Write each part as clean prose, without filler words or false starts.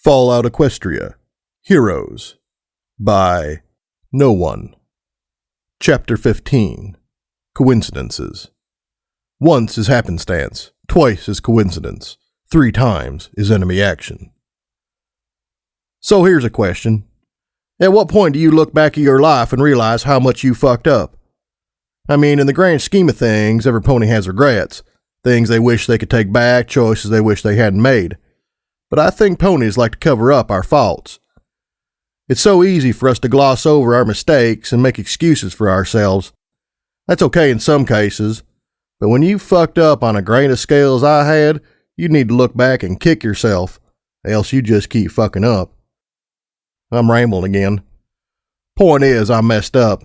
Fallout Equestria, Heroes, by No One. Chapter 15, Coincidences. Once is happenstance, twice is coincidence, 3 times is enemy action. So here's a question. At what point do you look back at your life and realize how much you fucked up? I mean, in the grand scheme of things, every pony has regrets. Things they wish they could take back, choices they wish they hadn't made. But I think ponies like to cover up our faults. It's so easy for us to gloss over our mistakes and make excuses for ourselves. That's okay in some cases, but when you fucked up on a grain of scale as I had, you need to look back and kick yourself, else you just keep fucking up. I'm rambling again. Point is, I messed up.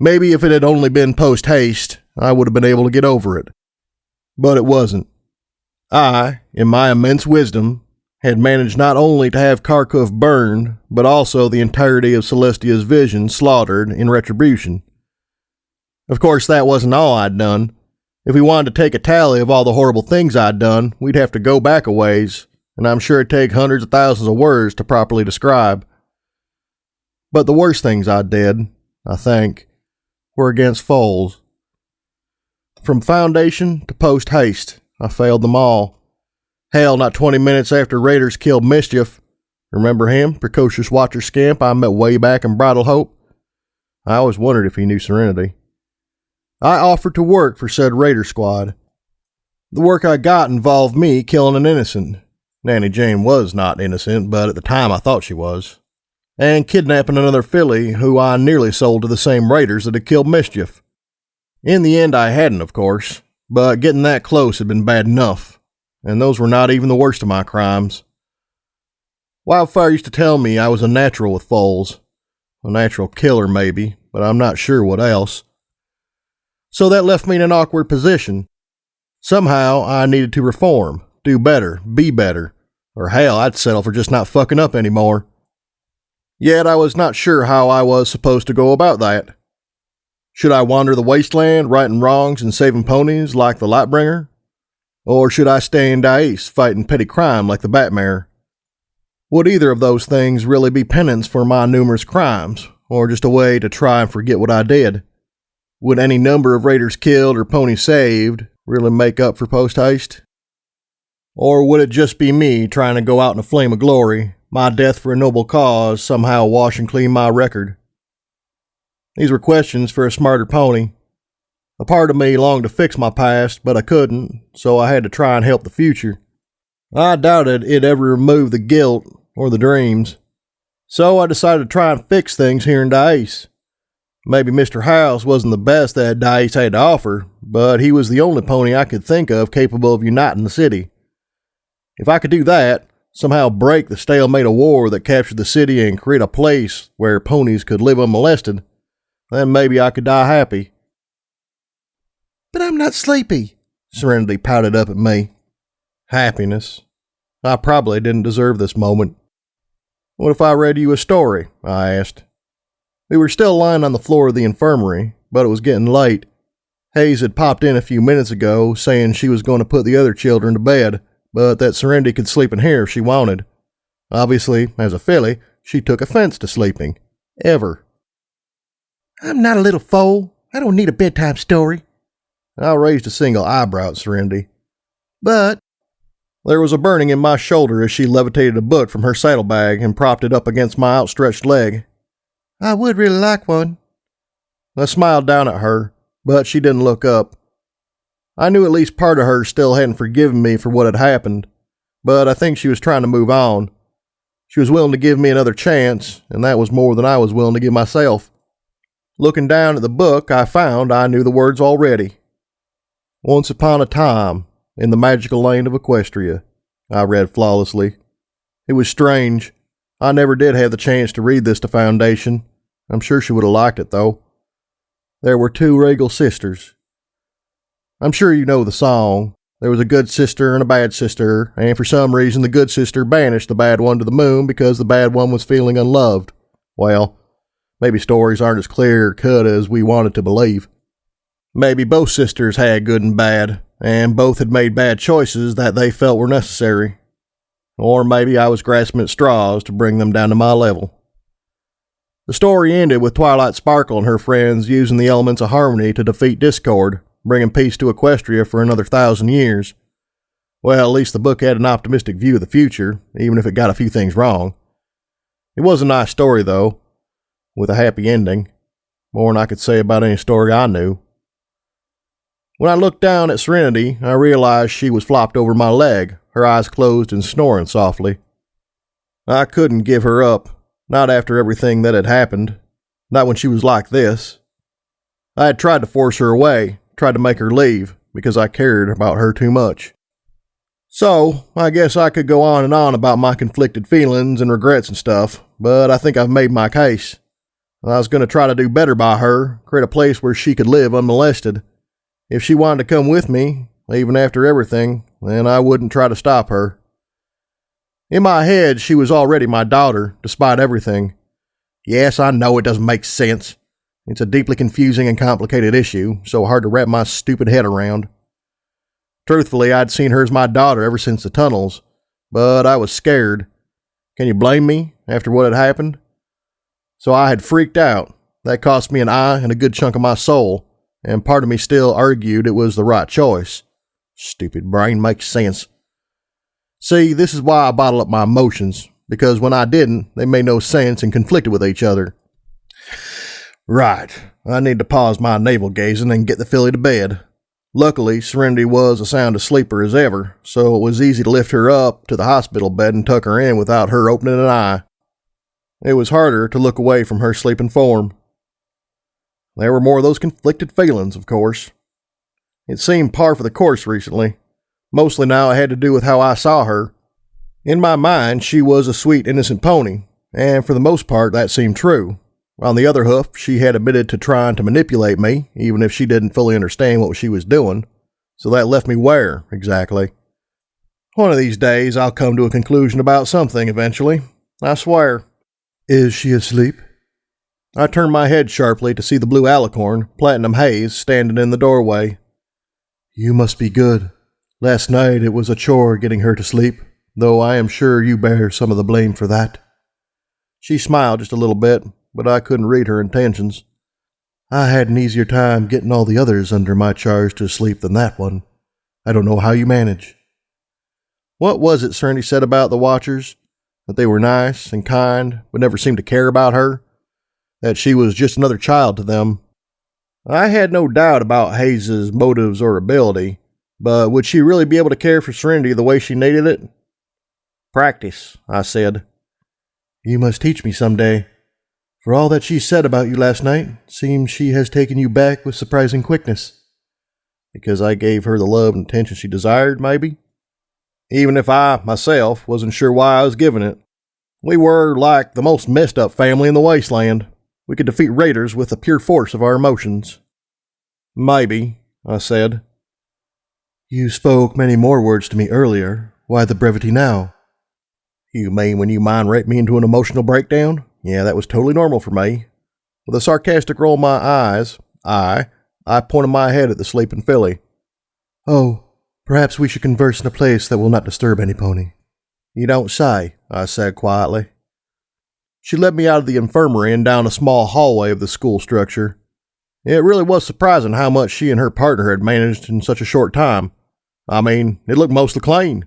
Maybe if it had only been post-haste, I would have been able to get over it. But it wasn't. I, in my immense wisdom, had managed not only to have Kharkov burned, but also the entirety of Celestia's vision slaughtered in retribution. Of course, that wasn't all I'd done. If we wanted to take a tally of all the horrible things I'd done, we'd have to go back a ways, and I'm sure it'd take hundreds of thousands of words to properly describe. But the worst things I did, I think, were against foes. From foundation to post-haste, I failed them all. Hell, not 20 minutes after Raiders killed Mischief. Remember him, precocious watcher scamp I met way back in Bridal Hope? I always wondered if he knew Serenity. I offered to work for said Raider squad. The work I got involved me killing an innocent. Nanny Jane was not innocent, but at the time I thought she was. And kidnapping another filly who I nearly sold to the same Raiders that had killed Mischief. In the end I hadn't, of course, but getting that close had been bad enough, and those were not even the worst of my crimes. Wildfire used to tell me I was a natural with foals. A natural killer maybe, but I'm not sure what else. So that left me in an awkward position. Somehow I needed to reform, do better, be better, or hell, I'd settle for just not fucking up anymore. Yet I was not sure how I was supposed to go about that. Should I wander the wasteland, righting wrongs and saving ponies like the Lightbringer? Or should I stay in Dise, fighting petty crime like the Batmare? Would either of those things really be penance for my numerous crimes, or just a way to try and forget what I did? Would any number of raiders killed or ponies saved really make up for post-haste? Or would it just be me trying to go out in a flame of glory, my death for a noble cause somehow wash and clean my record? These were questions for a smarter pony. A part of me longed to fix my past, but I couldn't, so I had to try and help the future. I doubted it'd ever remove the guilt or the dreams, so I decided to try and fix things here in Dise. Maybe Mr. House wasn't the best that Dise had to offer, but he was the only pony I could think of capable of uniting the city. If I could do that, somehow break the stalemate of war that captured the city and create a place where ponies could live unmolested, then maybe I could die happy. But I'm not sleepy, Serenity pouted up at me. Happiness. I probably didn't deserve this moment. What if I read you a story? I asked. We were still lying on the floor of the infirmary, but it was getting late. Hayes had popped in a few minutes ago, saying she was going to put the other children to bed, but that Serenity could sleep in here if she wanted. Obviously, as a filly, she took offense to sleeping. Ever. I'm not a little foal. I don't need a bedtime story. I raised a single eyebrow at Serenity. But there was a burning in my shoulder as she levitated a book from her saddlebag and propped it up against my outstretched leg. I would really like one. I smiled down at her, but she didn't look up. I knew at least part of her still hadn't forgiven me for what had happened, but I think she was trying to move on. She was willing to give me another chance, and that was more than I was willing to give myself. Looking down at the book, I found I knew the words already. Once upon a time, in the magical land of Equestria, I read flawlessly. It was strange. I never did have the chance to read this to Foundation. I'm sure she would have liked it, though. There were 2 regal sisters. I'm sure you know the song. There was a good sister and a bad sister, and for some reason the good sister banished the bad one to the moon because the bad one was feeling unloved. Well, maybe stories aren't as clear-cut as we wanted to believe. Maybe both sisters had good and bad, and both had made bad choices that they felt were necessary. Or maybe I was grasping at straws to bring them down to my level. The story ended with Twilight Sparkle and her friends using the elements of harmony to defeat discord, bringing peace to Equestria for another 1,000 years. Well, at least the book had an optimistic view of the future, even if it got a few things wrong. It was a nice story, though, with a happy ending. More than I could say about any story I knew. When I looked down at Serenity, I realized she was flopped over my leg, her eyes closed and snoring softly. I couldn't give her up, not after everything that had happened, not when she was like this. I had tried to force her away, tried to make her leave, because I cared about her too much. So, I guess I could go on and on about my conflicted feelings and regrets and stuff, but I think I've made my case. I was going to try to do better by her, create a place where she could live unmolested. If she wanted to come with me, even after everything, then I wouldn't try to stop her. In my head, she was already my daughter, despite everything. Yes, I know it doesn't make sense. It's a deeply confusing and complicated issue, so hard to wrap my stupid head around. Truthfully, I'd seen her as my daughter ever since the tunnels, but I was scared. Can you blame me after what had happened? So I had freaked out. That cost me an eye and a good chunk of my soul, and part of me still argued it was the right choice. Stupid brain makes sense. See, this is why I bottle up my emotions, because when I didn't, they made no sense and conflicted with each other. Right, I need to pause my navel gazing and get the filly to bed. Luckily, Serenity was as sound a sleeper as ever, so it was easy to lift her up to the hospital bed and tuck her in without her opening an eye. It was harder to look away from her sleeping form. There were more of those conflicted feelings, of course. It seemed par for the course recently. Mostly now it had to do with how I saw her. In my mind, she was a sweet, innocent pony, and for the most part that seemed true. On the other hoof, she had admitted to trying to manipulate me, even if she didn't fully understand what she was doing, so that left me where, exactly? One of these days I'll come to a conclusion about something eventually, I swear. Is she asleep? I turned my head sharply to see the blue alicorn, Platinum Haze, standing in the doorway. You must be good. Last night it was a chore getting her to sleep, though I am sure you bear some of the blame for that. She smiled just a little bit, but I couldn't read her intentions. I had an easier time getting all the others under my charge to sleep than that one. I don't know how you manage. What was it Serenity said about the Watchers? That they were nice and kind, but never seemed to care about her? That she was just another child to them? I had no doubt about Hayes' motives or ability, but would she really be able to care for Serenity the way she needed it? Practice, I said. You must teach me someday. For all that she said about you last night, seems she has taken you back with surprising quickness. Because I gave her the love and attention she desired, maybe? Even if I, myself, wasn't sure why I was giving it. We were like the most messed up family in the wasteland. We could defeat raiders with the pure force of our emotions. Maybe, I said. You spoke many more words to me earlier. Why the brevity now? You mean when you mind raped me into an emotional breakdown? Yeah, that was totally normal for me. With a sarcastic roll of my eyes, I pointed my head at the sleeping filly. Oh, perhaps we should converse in a place that will not disturb any pony. You don't say, I said quietly. She led me out of the infirmary and down a small hallway of the school structure. It really was surprising how much she and her partner had managed in such a short time. I mean, it looked mostly clean.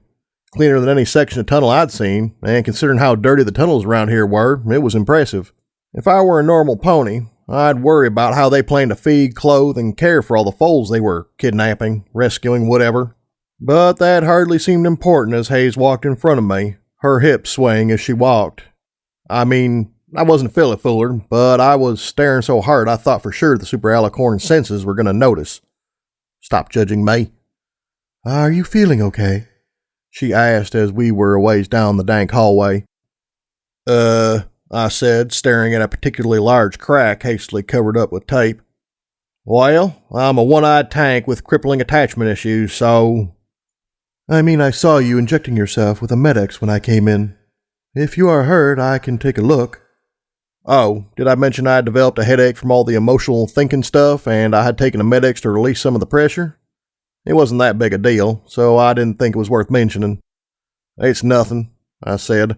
Cleaner than any section of tunnel I'd seen, and considering how dirty the tunnels around here were, it was impressive. If I were a normal pony, I'd worry about how they planned to feed, clothe, and care for all the foals they were kidnapping, rescuing, whatever. But that hardly seemed important as Hayes walked in front of me, her hips swaying as she walked. I mean, I wasn't a filly fooler, but I was staring so hard I thought for sure the super alicorn senses were going to notice. Stop judging me. Are you feeling okay? She asked as we were a ways down the dank hallway. I said, staring at a particularly large crack hastily covered up with tape. Well, I'm a one-eyed tank with crippling attachment issues, so... I mean, I saw you injecting yourself with a Med-X when I came in. If you are hurt, I can take a look. Oh, did I mention I had developed a headache from all the emotional thinking stuff, and I had taken a Med-X to release some of the pressure? It wasn't that big a deal, so I didn't think it was worth mentioning. It's nothing. I said.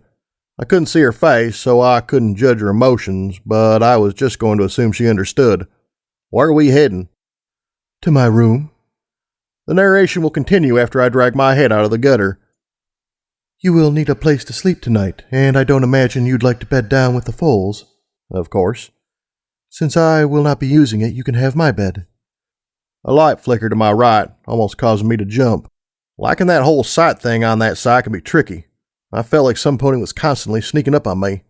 I couldn't see her face, so I couldn't judge her emotions, but I was just going to assume she understood. Where are we heading? To my room. The narration will continue after I drag my head out of the gutter. You will need a place to sleep tonight, and I don't imagine you'd like to bed down with the foals. Of course. Since I will not be using it, you can have my bed. A light flickered to my right, almost causing me to jump. Liking that whole sight thing on that side can be tricky. I felt like some pony was constantly sneaking up on me.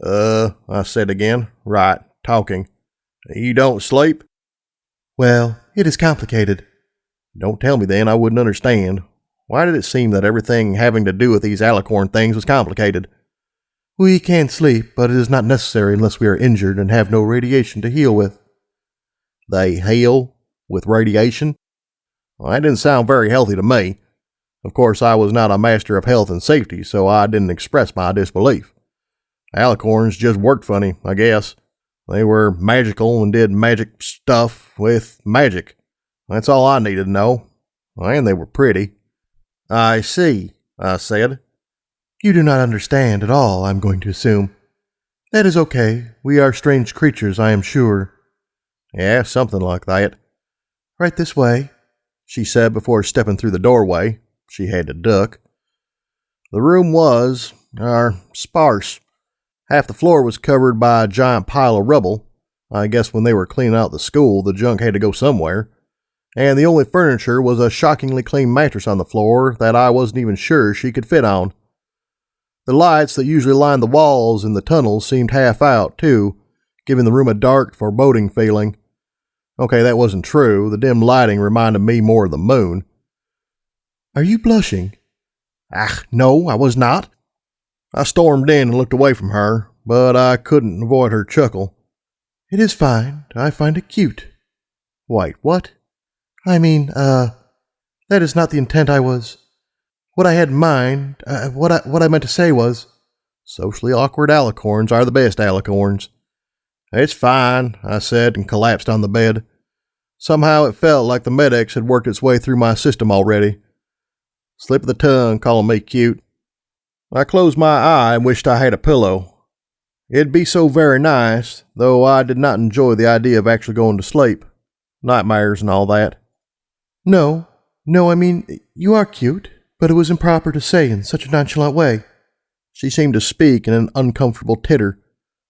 I said again. Right, talking. You don't sleep? Well, it is complicated. Don't tell me then, I wouldn't understand. Why did it seem that everything having to do with these alicorn things was complicated? We can sleep, but it is not necessary unless we are injured and have no radiation to heal with. They heal with radiation? Well, that didn't sound very healthy to me. Of course, I was not a master of health and safety, so I didn't express my disbelief. Alicorns just worked funny, I guess. They were magical and did magic stuff with magic. That's all I needed to know. And they were pretty. I see, I said. You do not understand at all, I'm going to assume. That is okay. We are strange creatures, I am sure. Yeah, something like that. Right this way, she said before stepping through the doorway. She had to duck. The room was, sparse. Half the floor was covered by a giant pile of rubble. I guess when they were cleaning out the school, the junk had to go somewhere. And the only furniture was a shockingly clean mattress on the floor that I wasn't even sure she could fit on. The lights that usually lined the walls in the tunnels seemed half out, too, giving the room a dark, foreboding feeling. Okay, that wasn't true. The dim lighting reminded me more of the moon. Are you blushing? No, I was not. I stormed in and looked away from her, but I couldn't avoid her chuckle. It is fine. I find it cute. Wait, what? I mean, that is not the intent I was... What I had in mind, what I meant to say was... Socially awkward alicorns are the best alicorns. It's fine, I said and collapsed on the bed. Somehow it felt like the Med-X had worked its way through my system already. Slip of the tongue calling me cute. I closed my eye and wished I had a pillow. It'd be so very nice, though I did not enjoy the idea of actually going to sleep. Nightmares and all that. No, I mean, you are cute, but it was improper to say in such a nonchalant way. She seemed to speak in an uncomfortable titter,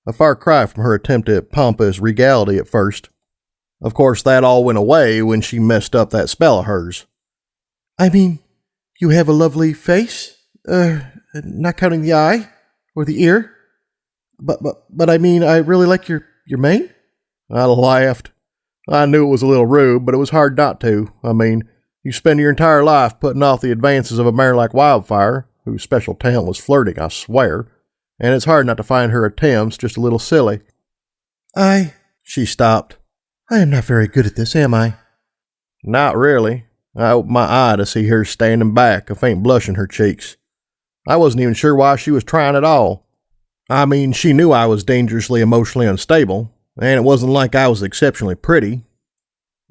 a far cry from her attempt at pompous regality at first. Of course, that all went away when she messed up that spell of hers. I mean, you have a lovely face, not counting the eye, or the ear. But I mean, I really like your mane. I laughed. I knew it was a little rude, but it was hard not to. I mean, you spend your entire life putting off the advances of a mare like Wildfire, whose special talent was flirting, I swear, and it's hard not to find her attempts just a little silly. She stopped. I am not very good at this, am I? Not really. I opened my eye to see her standing back, a faint blush in her cheeks. I wasn't even sure why she was trying at all. I mean, she knew I was dangerously emotionally unstable, and it wasn't like I was exceptionally pretty.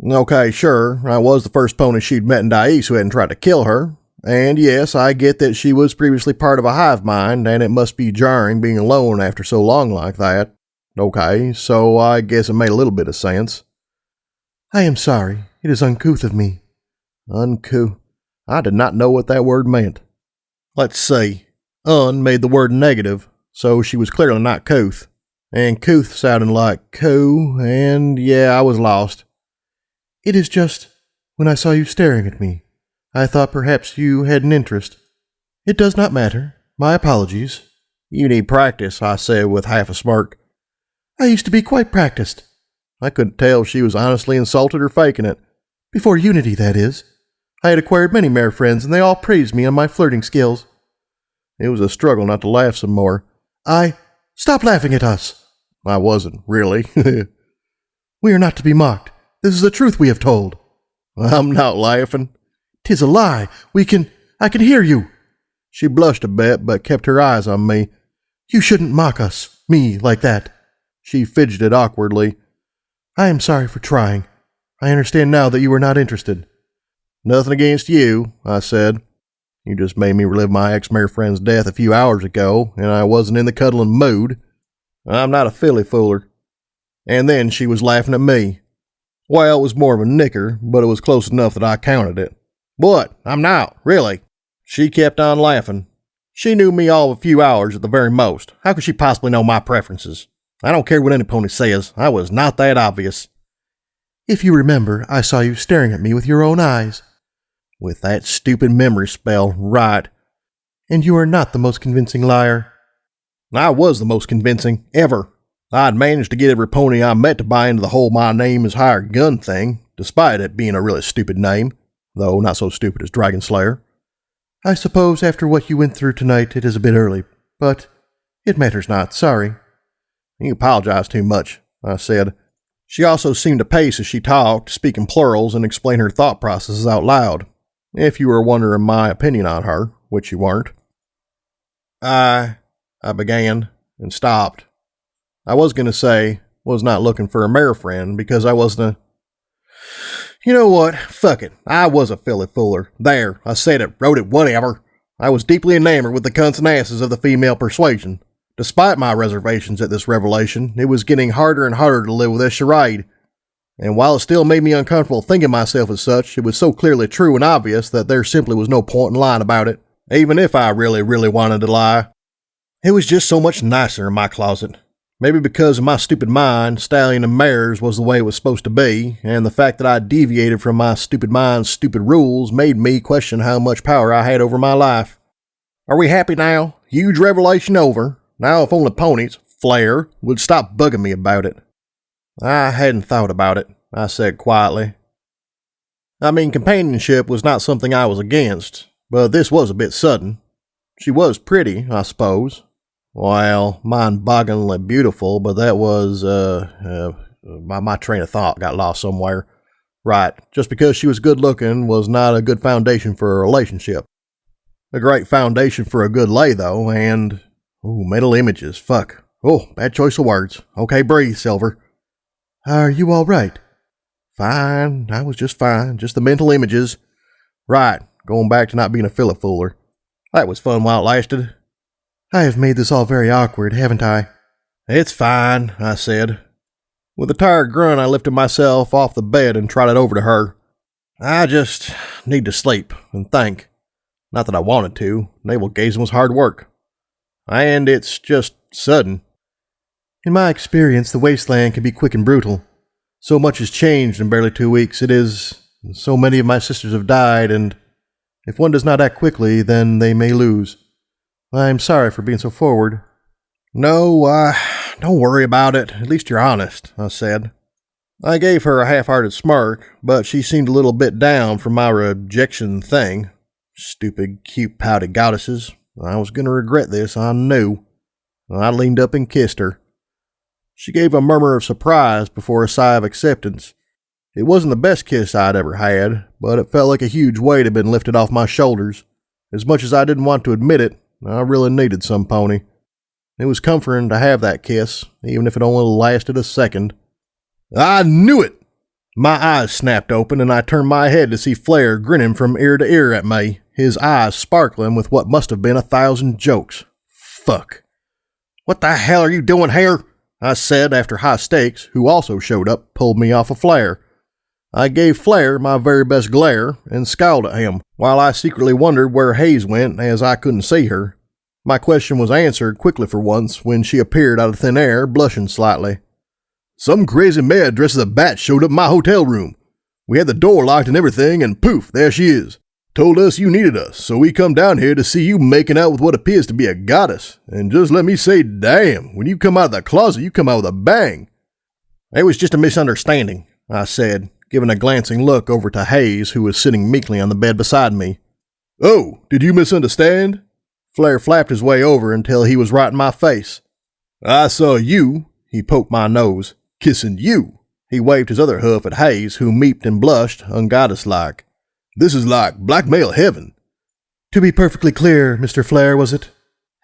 Okay, sure, I was the first pony she'd met in Dise who hadn't tried to kill her, and yes, I get that she was previously part of a hive mind, and it must be jarring being alone after so long like that. Okay, so I guess it made a little bit of sense. I am sorry. It is uncouth of me. Uncouth. I did not know what that word meant. Let's see. Un made the word negative, so she was clearly not couth. And couth sounded like coo, and yeah, I was lost. It is just, when I saw you staring at me, I thought perhaps you had an interest. It does not matter. My apologies. You need practice, I said with half a smirk. I used to be quite practiced. I couldn't tell if she was honestly insulted or faking it. Before Unity, that is. I had acquired many mare friends, and they all praised me on my flirting skills. It was a struggle not to laugh some more. Stop laughing at us. I wasn't, really. We are not to be mocked. This is the truth we have told. I'm not laughing. 'Tis a lie. I can hear you. She blushed a bit, but kept her eyes on me. You shouldn't mock us, me, like that. She fidgeted awkwardly. I am sorry for trying. I understand now that you were not interested. Nothing against you, I said. You just made me relive my ex-mayor friend's death a few hours ago, and I wasn't in the cuddling mood. I'm not a filly fooler. And then she was laughing at me. Well, it was more of a nicker, but it was close enough that I counted it. What? I'm not, really. She kept on laughing. She knew me all of a few hours at the very most. How could she possibly know my preferences? I don't care what any pony says. I was not that obvious. If you remember, I saw you staring at me with your own eyes. With that stupid memory spell, right. And you are not the most convincing liar. I was the most convincing, ever. I'd managed to get every pony I met to buy into the whole my name is hired gun thing, despite it being a really stupid name, though not so stupid as Dragon Slayer. I suppose after what you went through tonight it is a bit early, but it matters not, sorry. You apologize too much, I said. She also seemed to pace as she talked, speak in plurals, and explain her thought processes out loud. If you were wondering my opinion on her, which you weren't. I began, and stopped. I was going to say, was not looking for a mare friend, because I wasn't a... You know what? Fuck it. I was a filly fooler. There, I said it, wrote it, whatever. I was deeply enamored with the cunts and asses of the female persuasion. Despite my reservations at this revelation, it was getting harder and harder to live with this charade. And while it still made me uncomfortable thinking myself as such, it was so clearly true and obvious that there simply was no point in lying about it, even if I really, really wanted to lie. It was just so much nicer in my closet. Maybe because in my stupid mind, stallion and mares was the way it was supposed to be, and the fact that I deviated from my stupid mind's stupid rules made me question how much power I had over my life. Are we happy now? Huge revelation over. Now if only ponies, Flair, would stop bugging me about it. I hadn't thought about it, I said quietly. I mean, companionship was not something I was against, but this was a bit sudden. She was pretty, I suppose. Well, mind-bogglingly beautiful, but that was, my train of thought got lost somewhere. Right, just because she was good-looking was not a good foundation for a relationship. A great foundation for a good lay, though, and... Ooh, mental images, fuck. Oh, bad choice of words. Okay, breathe, Silver. Are you all right? Fine, I was just fine, just the mental images. Right, going back to not being a filly fooler. That was fun while it lasted. I have made this all very awkward, haven't I? It's fine, I said. With a tired grunt, I lifted myself off the bed and trotted over to her. I just need to sleep and think. Not that I wanted to. Navel gazing was hard work. And it's just sudden. In my experience, the wasteland can be quick and brutal. So much has changed in barely 2 weeks. It is. So many of my sisters have died, and if one does not act quickly, then they may lose. I'm sorry for being so forward. No, don't worry about it. At least you're honest, I said. I gave her a half-hearted smirk, but she seemed a little bit down from my rejection thing. Stupid, cute, pouty goddesses. I was going to regret this, I knew. I leaned up and kissed her. She gave a murmur of surprise before a sigh of acceptance. It wasn't the best kiss I'd ever had, but it felt like a huge weight had been lifted off my shoulders. As much as I didn't want to admit it, I really needed some pony. It was comforting to have that kiss, even if it only lasted a second. I knew it! My eyes snapped open and I turned my head to see Flair grinning from ear to ear at me, his eyes sparkling with what must have been 1,000 jokes. Fuck. What the hell are you doing here? I said after High Stakes, who also showed up, pulled me off of Flair. I gave Flair my very best glare and scowled at him, while I secretly wondered where Hayes went as I couldn't see her. My question was answered quickly for once when she appeared out of thin air, blushing slightly. Some crazy mare dressed as a bat showed up in my hotel room. We had the door locked and everything, and poof, there she is. Told us you needed us, so we come down here to see you making out with what appears to be a goddess. And just let me say, damn, when you come out of the closet, you come out with a bang. It was just a misunderstanding, I said, giving a glancing look over to Hayes, who was sitting meekly on the bed beside me. Oh, did you misunderstand? Flair flapped his way over until he was right in my face. I saw you, he poked my nose, kissing you. He waved his other hoof at Hayes, who meeped and blushed, ungoddess-like. This is like blackmail heaven. To be perfectly clear, Mr. Flair, was it?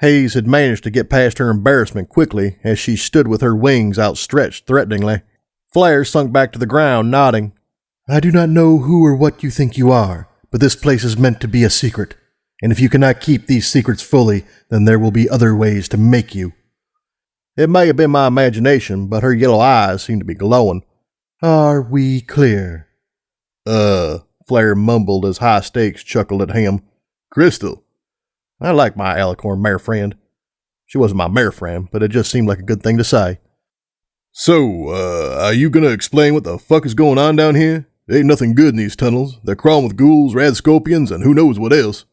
Hayes had managed to get past her embarrassment quickly as she stood with her wings outstretched threateningly. Flair sunk back to the ground, nodding. I do not know who or what you think you are, but this place is meant to be a secret. And if you cannot keep these secrets fully, then there will be other ways to make you. It may have been my imagination, but her yellow eyes seemed to be glowing. Are we clear? Flair mumbled as High Stakes chuckled at him. Crystal. I like my alicorn mare friend. She wasn't my mare friend, but it just seemed like a good thing to say. So, are you gonna explain what the fuck is going on down here? Ain't nothing good in these tunnels. They're crawling with ghouls, rad scorpions, and who knows what else.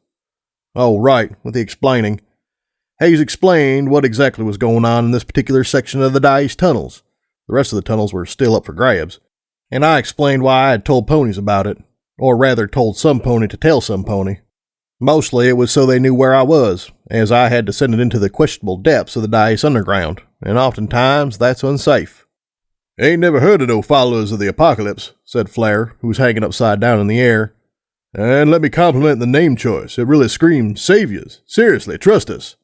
Oh, right, with the explaining. Hayes explained what exactly was going on in this particular section of the Dise tunnels. The rest of the tunnels were still up for grabs. And I explained why I had told ponies about it. Or rather, told some pony to tell some pony. Mostly it was so they knew where I was, as I had descended into the questionable depths of the Dise underground, and oftentimes that's unsafe. Ain't never heard of no followers of the apocalypse, said Flair, who was hanging upside down in the air. And let me compliment the name choice. It really screams saviors. Seriously, trust us.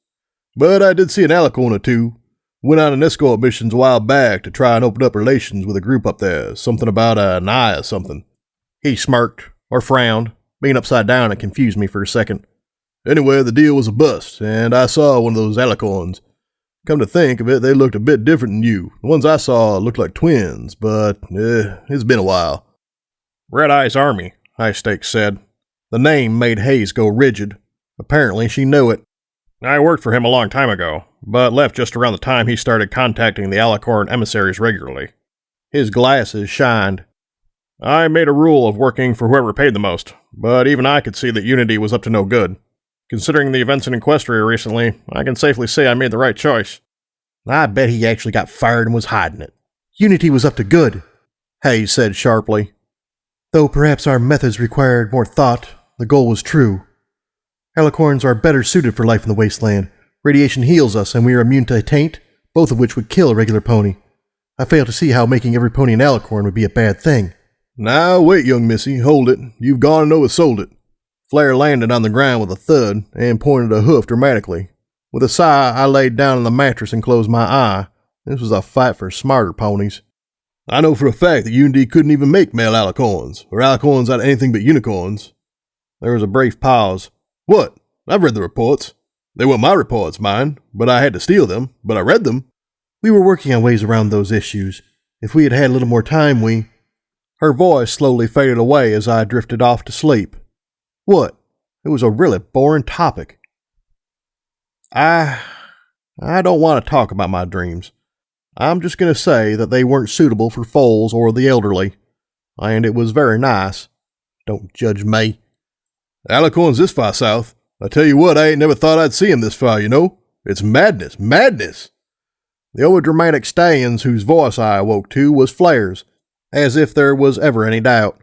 But I did see an alicorn or two. Went on an escort missions a while back to try and open up relations with a group up there. Something about an eye or something. He smirked, or frowned. Being upside down, it confused me for a second. Anyway, the deal was a bust, and I saw one of those alicorns. Come to think of it, they looked a bit different than you. The ones I saw looked like twins, but it's been a while. Red Eye's Army, High Stakes said. The name made Hayes go rigid. Apparently, she knew it. I worked for him a long time ago, but left just around the time he started contacting the alicorn emissaries regularly. His glasses shined. I made a rule of working for whoever paid the most, but even I could see that Unity was up to no good. Considering the events in Equestria recently, I can safely say I made the right choice. I bet he actually got fired and was hiding it. Unity was up to good, Hayes said sharply. Though perhaps our methods required more thought, the goal was true. Alicorns are better suited for life in the wasteland. Radiation heals us and we are immune to taint, both of which would kill a regular pony. I fail to see how making every pony an alicorn would be a bad thing. Now wait, young missy, hold it. You've gone and oversold it. Flair landed on the ground with a thud and pointed a hoof dramatically. With a sigh, I laid down on the mattress and closed my eye. This was a fight for smarter ponies. I know for a fact that Unity couldn't even make male alicorns, or alicorns out of anything but unicorns. There was a brief pause. What? I've read the reports. They weren't my reports, mind, but I had to steal them, but I read them. We were working on ways around those issues. If we had had a little more time, we... Her voice slowly faded away as I drifted off to sleep. What? It was a really boring topic. I don't want to talk about my dreams. I'm just going to say that they weren't suitable for foals or the elderly. And it was very nice. Don't judge me. Alicorn's this far south. I tell you what, I ain't never thought I'd see him this far, you know? It's madness, madness. The overdramatic stallions whose voice I awoke to was Flair's, as if there was ever any doubt.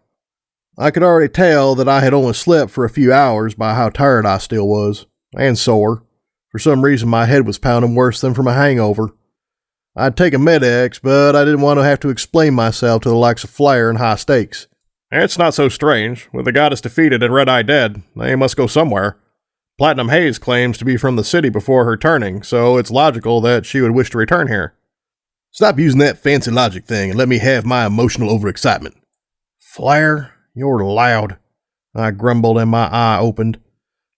I could already tell that I had only slept for a few hours by how tired I still was, and sore. For some reason my head was pounding worse than from a hangover. I'd taken Med-X, but I didn't want to have to explain myself to the likes of Flair and High Stakes. It's not so strange. With the goddess defeated and Red Eye dead, they must go somewhere. Platinum Haze claims to be from the city before her turning, so it's logical that she would wish to return here. Stop using that fancy logic thing and let me have my emotional overexcitement. Flair, you're loud, I grumbled and my eye opened.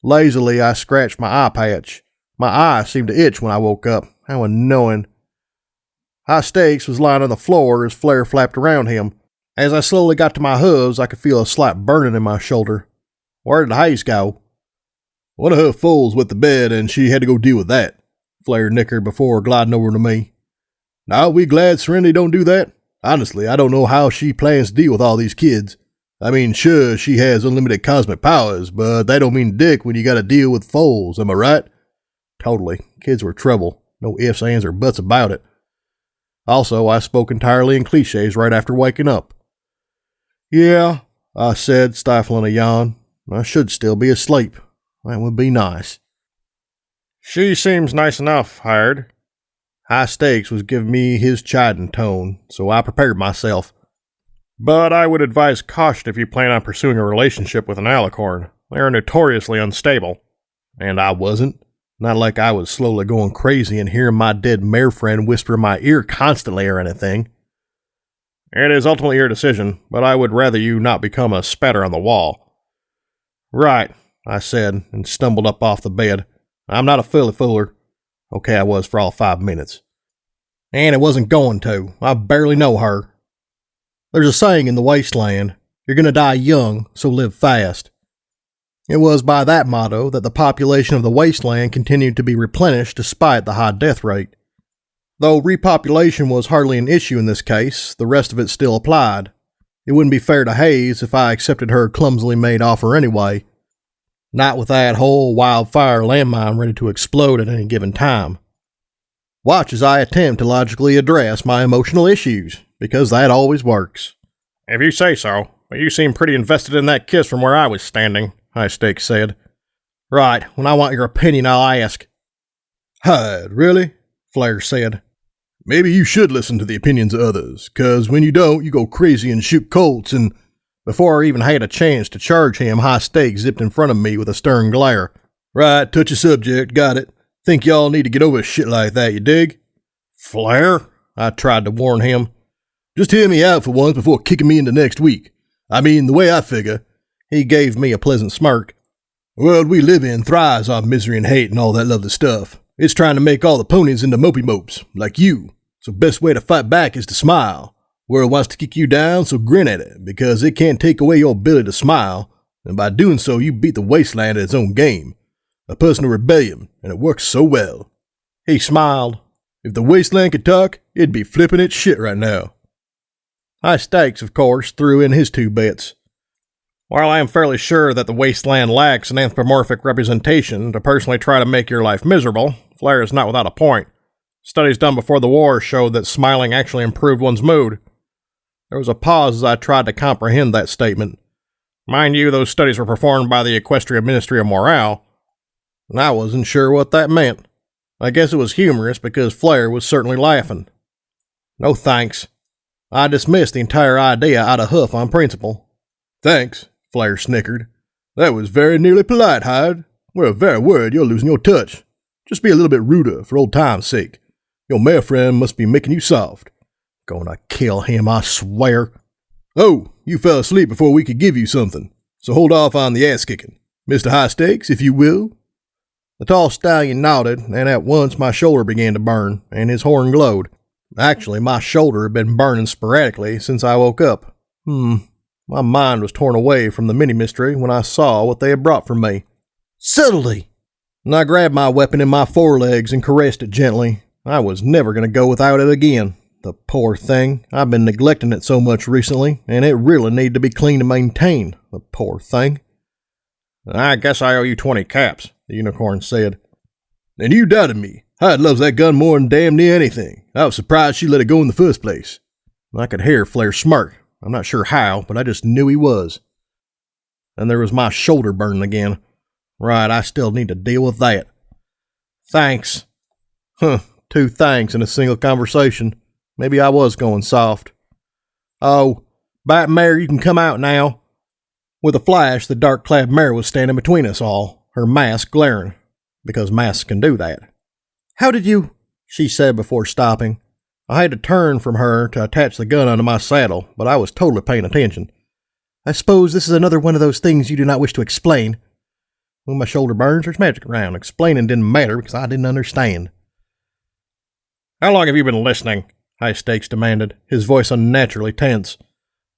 Lazily, I scratched my eye patch. My eye seemed to itch when I woke up. How annoying. High Stakes was lying on the floor as Flair flapped around him. As I slowly got to my hooves, I could feel a slight burning in my shoulder. Where did Hayes go? One of her foals wet the bed and she had to go deal with that, Flair nickered before gliding over to me. Now, we glad Serenity don't do that? Honestly, I don't know how she plans to deal with all these kids. I mean, sure, she has unlimited cosmic powers, but that don't mean dick when you gotta deal with foals, am I right? Totally. Kids were trouble. No ifs, ands, or buts about it. Also, I spoke entirely in cliches right after waking up. Yeah, I said, stifling a yawn. I should still be asleep. That would be nice. She seems nice enough, Hired. High Stakes was giving me his chiding tone, so I prepared myself. But I would advise caution if you plan on pursuing a relationship with an alicorn. They are notoriously unstable. And I wasn't. Not like I was slowly going crazy and hearing my dead mare friend whisper in my ear constantly or anything. It is ultimately your decision, but I would rather you not become a spatter on the wall. Right. I said, and stumbled up off the bed. I'm not a filly fooler. Okay, I was for all 5 minutes. And it wasn't going to. I barely know her. There's a saying in the wasteland, you're going to die young, so live fast. It was by that motto that the population of the wasteland continued to be replenished despite the high death rate. Though repopulation was hardly an issue in this case, the rest of it still applied. It wouldn't be fair to Hayes if I accepted her clumsily made offer anyway. Not with that whole wildfire landmine ready to explode at any given time. Watch as I attempt to logically address my emotional issues, because that always works. If you say so, but you seem pretty invested in that kiss from where I was standing, High Stakes said. Right, when I want your opinion, I'll ask. Hyde, really? Flare said. Maybe you should listen to the opinions of others, 'cause when you don't, you go crazy and shoot colts, and before I even had a chance to charge him, High Stakes zipped in front of me with a stern glare. Right, touchy subject, got it. Think y'all need to get over shit like that, you dig? Flare? I tried to warn him. Just hear me out for once before kicking me into next week. I mean, the way I figure. He gave me a pleasant smirk. The world we live in thrives on misery and hate and all that lovely stuff. It's trying to make all the ponies into mopey mopes, like you. So best way to fight back is to smile. World wants to kick you down, so grin at it, because it can't take away your ability to smile, and by doing so you beat the wasteland at its own game. A personal rebellion, and it works so well. He smiled. If the wasteland could talk, it'd be flipping its shit right now. High Stakes, of course, threw in his 2 bits. While I am fairly sure that the wasteland lacks an anthropomorphic representation to personally try to make your life miserable, Flare is not without a point. Studies done before the war showed that smiling actually improved one's mood. There was a pause as I tried to comprehend that statement. Mind you, those studies were performed by the Equestria Ministry of Morale, and I wasn't sure what that meant. I guess it was humorous because Flare was certainly laughing. No thanks. I dismissed the entire idea out of huff on principle. Thanks, Flare snickered. That was very nearly polite, Hyde. We're very worried you're losing your touch. Just be a little bit ruder for old time's sake. Your mare friend must be making you soft. Gonna kill him, I swear. Oh, you fell asleep before we could give you something, so hold off on the ass-kicking. Mr. High Stakes, if you will. The tall stallion nodded, and at once my shoulder began to burn, and his horn glowed. Actually, my shoulder had been burning sporadically since I woke up. My mind was torn away from the mini-mystery when I saw what they had brought for me. Subtlety! And I grabbed my weapon in my forelegs and caressed it gently. I was never going to go without it again. The poor thing. I've been neglecting it so much recently, and it really needed to be cleaned and maintained. The poor thing. I guess I owe you 20 caps, the unicorn said. And you doubted me. Hyde loves that gun more than damn near anything. I was surprised she let it go in the first place. I could hear Flare smirk. I'm not sure how, but I just knew he was. And there was my shoulder burning again. Right, I still need to deal with that. Thanks. 2 thanks in a single conversation. Maybe I was going soft. Oh, Batmare, you can come out now. With a flash, the dark-clad mare was standing between us all, her mask glaring, because masks can do that. How did you? She said before stopping. I had to turn from her to attach the gun onto my saddle, but I was totally paying attention. I suppose this is another one of those things you do not wish to explain. When my shoulder burns, there's magic around. Explaining didn't matter because I didn't understand. How long have you been listening? High Stakes demanded, his voice unnaturally tense.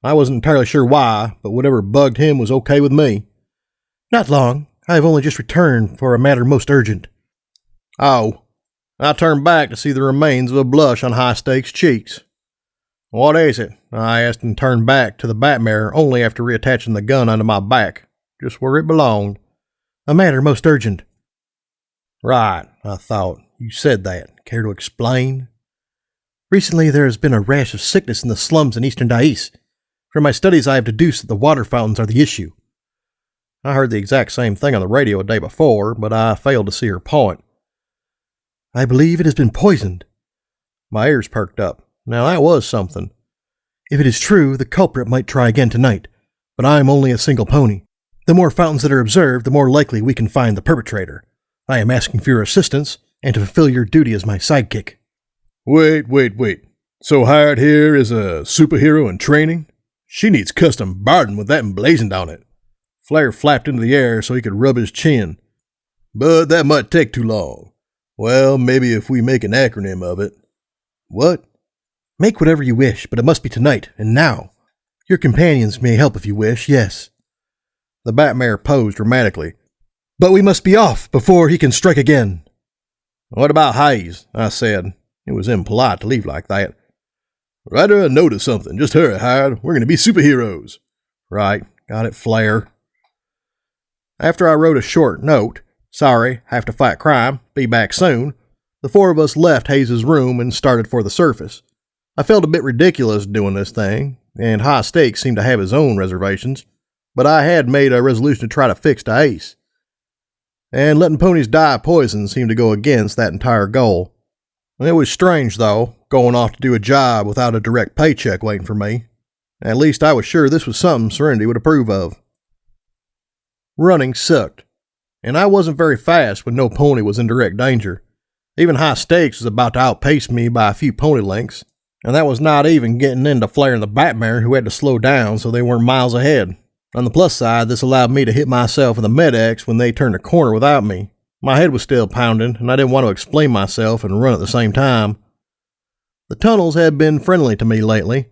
I wasn't entirely sure why, but whatever bugged him was okay with me. Not long. I have only just returned for a matter most urgent. Oh. I turned back to see the remains of a blush on High Stakes' cheeks. What is it? I asked and turned back to the Batmare only after reattaching the gun onto my back, just where it belonged. A matter most urgent. Right, I thought. You said that. Care to explain? Recently there has been a rash of sickness in the slums in eastern Dise. From my studies I have deduced that the water fountains are the issue. I heard the exact same thing on the radio a day before, but I failed to see her point. I believe it has been poisoned. My ears perked up. Now that was something. If it is true, the culprit might try again tonight, but I am only a single pony. The more fountains that are observed, the more likely we can find the perpetrator. I am asking for your assistance and to fulfill your duty as my sidekick. Wait. So Hired here is a superhero in training? She needs custom barding with that emblazoned on it. Flare flapped into the air so he could rub his chin. But that might take too long. Well, maybe if we make an acronym of it. What? Make whatever you wish, but it must be tonight, and now. Your companions may help if you wish, yes. The Batmare posed dramatically. But we must be off before he can strike again. What about Hayes? I said. It was impolite to leave like that. Write her a note or something. Just hurry, Hyde. We're going to be superheroes. Right. Got it, Flare. After I wrote a short note, sorry, have to fight crime, be back soon, the four of us left Hayes' room and started for the surface. I felt a bit ridiculous doing this thing, and High Stakes seemed to have his own reservations, but I had made a resolution to try to fix Dise. And letting ponies die of poison seemed to go against that entire goal. It was strange, though, going off to do a job without a direct paycheck waiting for me. At least I was sure this was something Serenity would approve of. Running sucked, and I wasn't very fast when no pony was in direct danger. Even High Stakes was about to outpace me by a few pony lengths, and that was not even getting into Flare and the Batmare, who had to slow down so they weren't miles ahead. On the plus side, this allowed me to hit myself in the Med-X when they turned a corner without me. My head was still pounding, and I didn't want to explain myself and run at the same time. The tunnels had been friendly to me lately.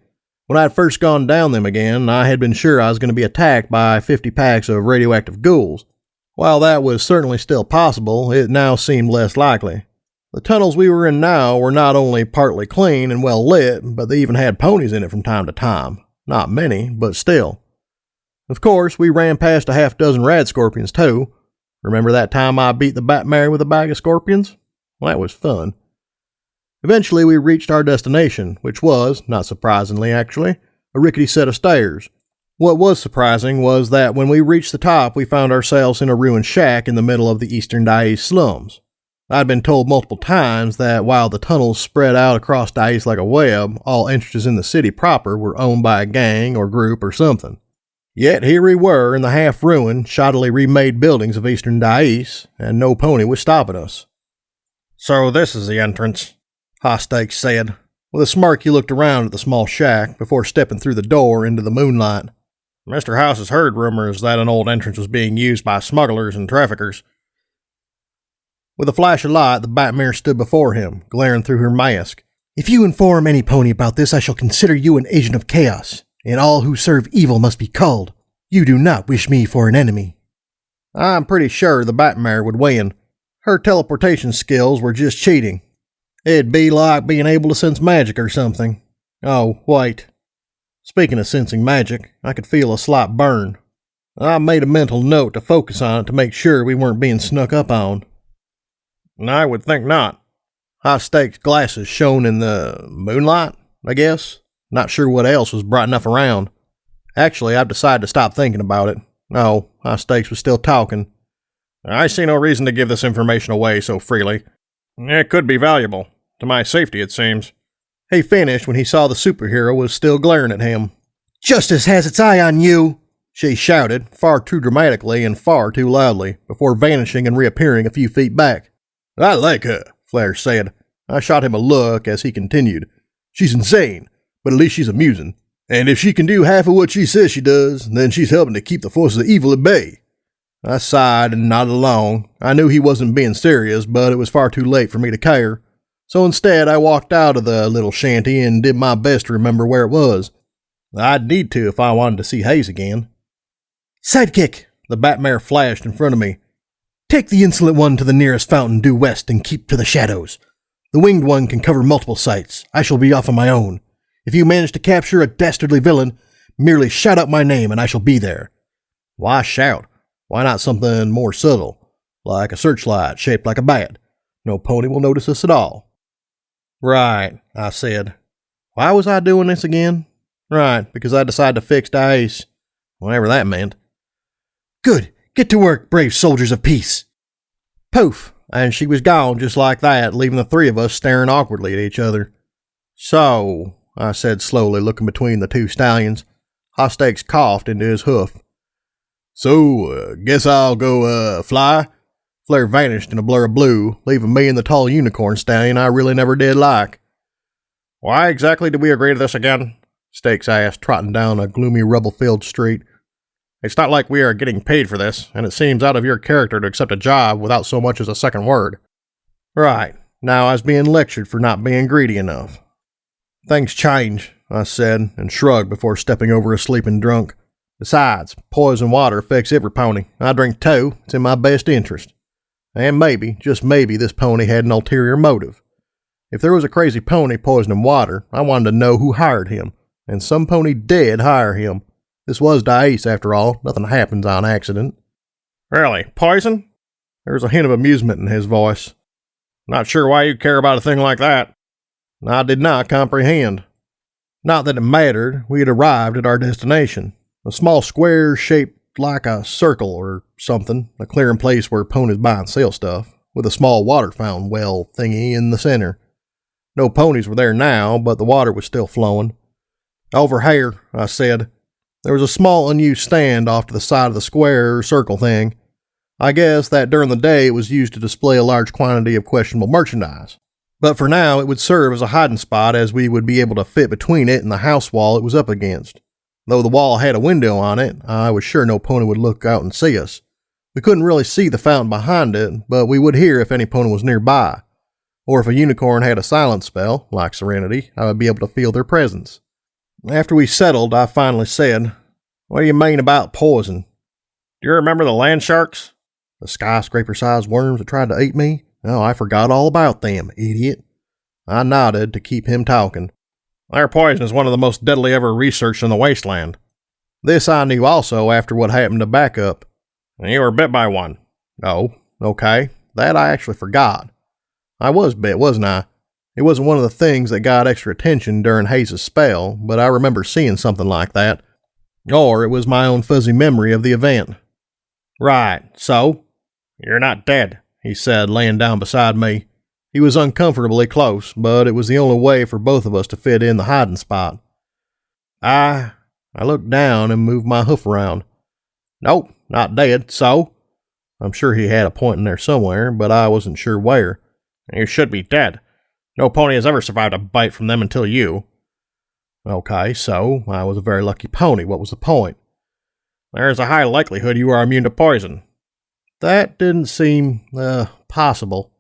When I had first gone down them again, I had been sure I was going to be attacked by 50 packs of radioactive ghouls. While that was certainly still possible, it now seemed less likely. The tunnels we were in now were not only partly clean and well lit, but they even had ponies in it from time to time. Not many, but still. Of course, we ran past a half dozen rad scorpions too. Remember that time I beat the Batmare with a bag of scorpions? Well, that was fun. Eventually, we reached our destination, which was, not surprisingly actually, a rickety set of stairs. What was surprising was that when we reached the top, we found ourselves in a ruined shack in the middle of the eastern Dise slums. I'd been told multiple times that while the tunnels spread out across Dise like a web, all entrances in the city proper were owned by a gang or group or something. Yet here we were in the half-ruined, shoddily remade buildings of eastern Dise, and no pony was stopping us. "So this is the entrance," High Stakes said. With a smirk he looked around at the small shack before stepping through the door into the moonlight. "Mr. House has heard rumors that an old entrance was being used by smugglers and traffickers." With a flash of light, the Batmare stood before him, glaring through her mask. "If you inform any pony about this, I shall consider you an agent of chaos, and all who serve evil must be culled. You do not wish me for an enemy." I'm pretty sure the Batmare would win. Her teleportation skills were just cheating. It'd be like being able to sense magic or something. Oh, wait. Speaking of sensing magic, I could feel a slight burn. I made a mental note to focus on it to make sure we weren't being snuck up on. I would think not. High Stakes glasses shone in the moonlight, I guess. Not sure what else was bright enough around. Actually, I've decided to stop thinking about it. Oh, High Stakes was still talking. I see no reason to give this information away so freely. It could be valuable. To my safety, it seems. He finished when he saw the superhero was still glaring at him. "Justice has its eye on you," she shouted, far too dramatically and far too loudly, before vanishing and reappearing a few feet back. "I like her," Flare said. I shot him a look as he continued. "She's insane, but at least she's amusing. And if she can do half of what she says she does, then she's helping to keep the forces of evil at bay." I sighed and nodded along. I knew he wasn't being serious, but it was far too late for me to care. So instead, I walked out of the little shanty and did my best to remember where it was. I'd need to if I wanted to see Hayes again. "Sidekick!" The Batmare flashed in front of me. "Take the insolent one to the nearest fountain due west and keep to the shadows. The winged one can cover multiple sites. I shall be off on my own. If you manage to capture a dastardly villain, merely shout out my name and I shall be there." Why shout? Why not something more subtle, like a searchlight shaped like a bat? No pony will notice us at all. Right, I said. Why was I doing this again? Right, because I decided to fix Dise. Whatever that meant. "Good. Get to work, brave soldiers of peace." Poof, and she was gone just like that, leaving the three of us staring awkwardly at each other. "So," I said slowly, looking between the two stallions. High Stakes coughed into his hoof. "So, guess I'll go, fly?" Flare vanished in a blur of blue, leaving me and the tall unicorn stallion I really never did like. "Why exactly did we agree to this again?" Stakes asked, trotting down a gloomy rubble-filled street. It's not like we are getting paid for this, and it seems out of your character to accept a job without so much as a second word. Right. Now I was being lectured for not being greedy enough. Things change, I said, and shrugged before stepping over a sleeping drunk. Besides, poison water affects every pony. I drink 2. It's in my best interest. And maybe, just maybe, this pony had an ulterior motive. If there was a crazy pony poisoning water, I wanted to know who hired him, and some pony did hire him. This was Dise, after all. Nothing happens on accident. Really? Poison? There was a hint of amusement in his voice. Not sure why you care about a thing like that. I did not comprehend. Not that it mattered. We had arrived at our destination. A small square shaped like a circle or something, a clearing place where ponies buy and sell stuff, with a small water fountain well thingy in the center. No ponies were there now, but the water was still flowing. Over here, I said. There was a small unused stand off to the side of the square or circle thing. I guess that during the day it was used to display a large quantity of questionable merchandise. But for now it would serve as a hiding spot, as we would be able to fit between it and the house wall it was up against. Though the wall had a window on it, I was sure no pony would look out and see us. We couldn't really see the fountain behind it, but we would hear if any pony was nearby. Or if a unicorn had a silent spell, like Serenity, I would be able to feel their presence. After we settled, I finally said, "What do you mean about poison?" Do you remember the land sharks? The skyscraper-sized worms that tried to eat me? Oh, I forgot all about them, idiot. I nodded to keep him talking. Their poison is one of the most deadly ever researched in the wasteland. This I knew also after what happened to Backup. And you were bit by one. Oh, okay. That I actually forgot. I was bit, wasn't I? It wasn't one of the things that got extra attention during Hayes' spell, but I remember seeing something like that. Or it was my own fuzzy memory of the event. Right, so? You're not dead, he said, laying down beside me. He was uncomfortably close, but it was the only way for both of us to fit in the hiding spot. I looked down and moved my hoof around. Nope, not dead, so? I'm sure he had a point in there somewhere, but I wasn't sure where. You should be dead. No pony has ever survived a bite from them until you. Okay, so I was a very lucky pony. What was the point? There is a high likelihood you are immune to poison. That didn't seem, possible.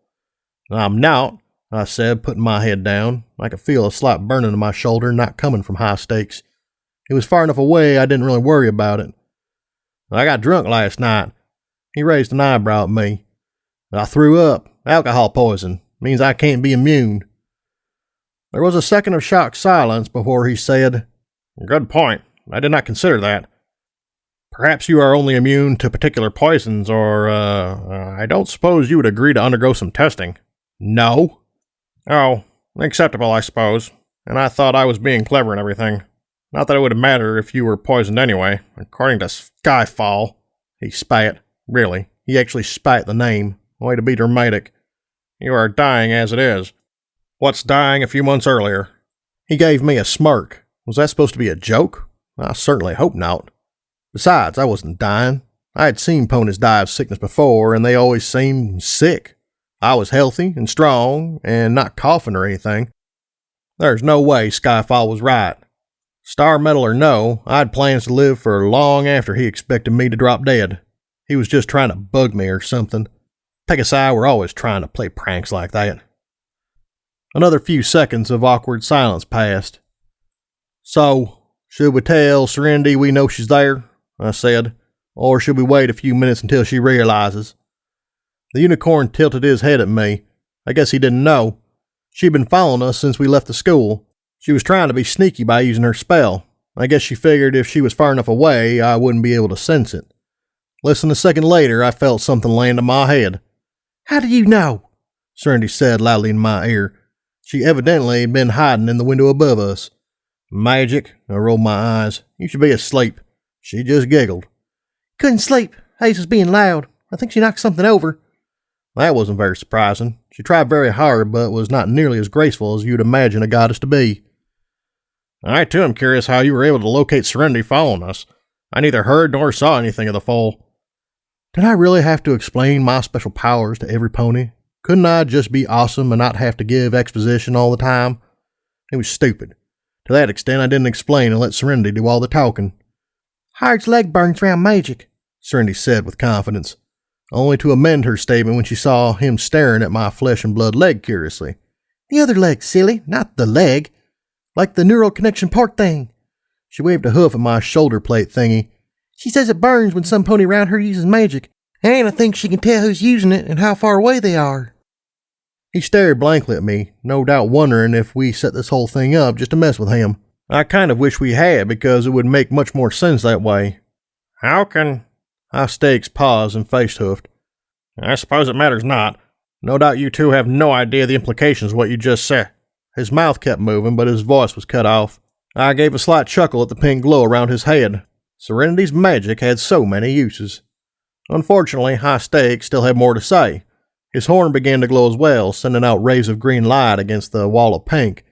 I'm not, I said, putting my head down. I could feel a slight burning in my shoulder, not coming from high stakes. It was far enough away I didn't really worry about it. I got drunk last night. He raised an eyebrow at me. I threw up. Alcohol poison. Means I can't be immune. There was a second of shocked silence before he said, Good point. I did not consider that. Perhaps you are only immune to particular poisons, or, I don't suppose you would agree to undergo some testing. No. Oh, acceptable, I suppose. And I thought I was being clever and everything. Not that it would matter if you were poisoned anyway. According to Skyfall, he spat. Really, he actually spat the name. Way to be dramatic. You are dying as it is. What's dying a few months earlier? He gave me a smirk. Was that supposed to be a joke? I certainly hope not. Besides, I wasn't dying. I had seen ponies die of sickness before, and they always seemed sick. I was healthy and strong, and not coughing or anything. There's no way Skyfall was right. Star metal or no, I had plans to live for long after he expected me to drop dead. He was just trying to bug me or something. Pegasi and I were always trying to play pranks like that. Another few seconds of awkward silence passed. So, should we tell Serenity we know she's there? I said. Or should we wait a few minutes until she realizes? The unicorn tilted his head at me. I guess he didn't know. She'd been following us since we left the school. She was trying to be sneaky by using her spell. I guess she figured if she was far enough away, I wouldn't be able to sense it. Less than a second later, I felt something land on my head. How do you know? Serenity said loudly in my ear. She evidently had been hiding in the window above us. Magic, I rolled my eyes. You should be asleep. She just giggled. Couldn't sleep. Hayes was being loud. I think she knocked something over. That wasn't very surprising. She tried very hard, but was not nearly as graceful as you'd imagine a goddess to be. I too am curious how you were able to locate Serenity following us. I neither heard nor saw anything of the foal. Did I really have to explain my special powers to every pony? Couldn't I just be awesome and not have to give exposition all the time? It was stupid. To that extent, I didn't explain and let Serenity do all the talking. Heart's leg burns round magic, Serenity said with confidence, only to amend her statement when she saw him staring at my flesh and blood leg curiously. The other leg, silly, not the leg. Like the neural connection part thing. She waved a hoof at my shoulder plate thingy. She says it burns when some pony around her uses magic, and I think she can tell who's using it and how far away they are. He stared blankly at me, no doubt wondering if we set this whole thing up just to mess with him. I kind of wish we had, because it would make much more sense that way. How can... High Stakes paused and face hoofed. I suppose it matters not. No doubt you two have no idea the implications of what you just said. His mouth kept moving, but his voice was cut off. I gave a slight chuckle at the pink glow around his head. Serenity's magic had so many uses. Unfortunately, High Stakes still had more to say. His horn began to glow as well, sending out rays of green light against the wall of pink.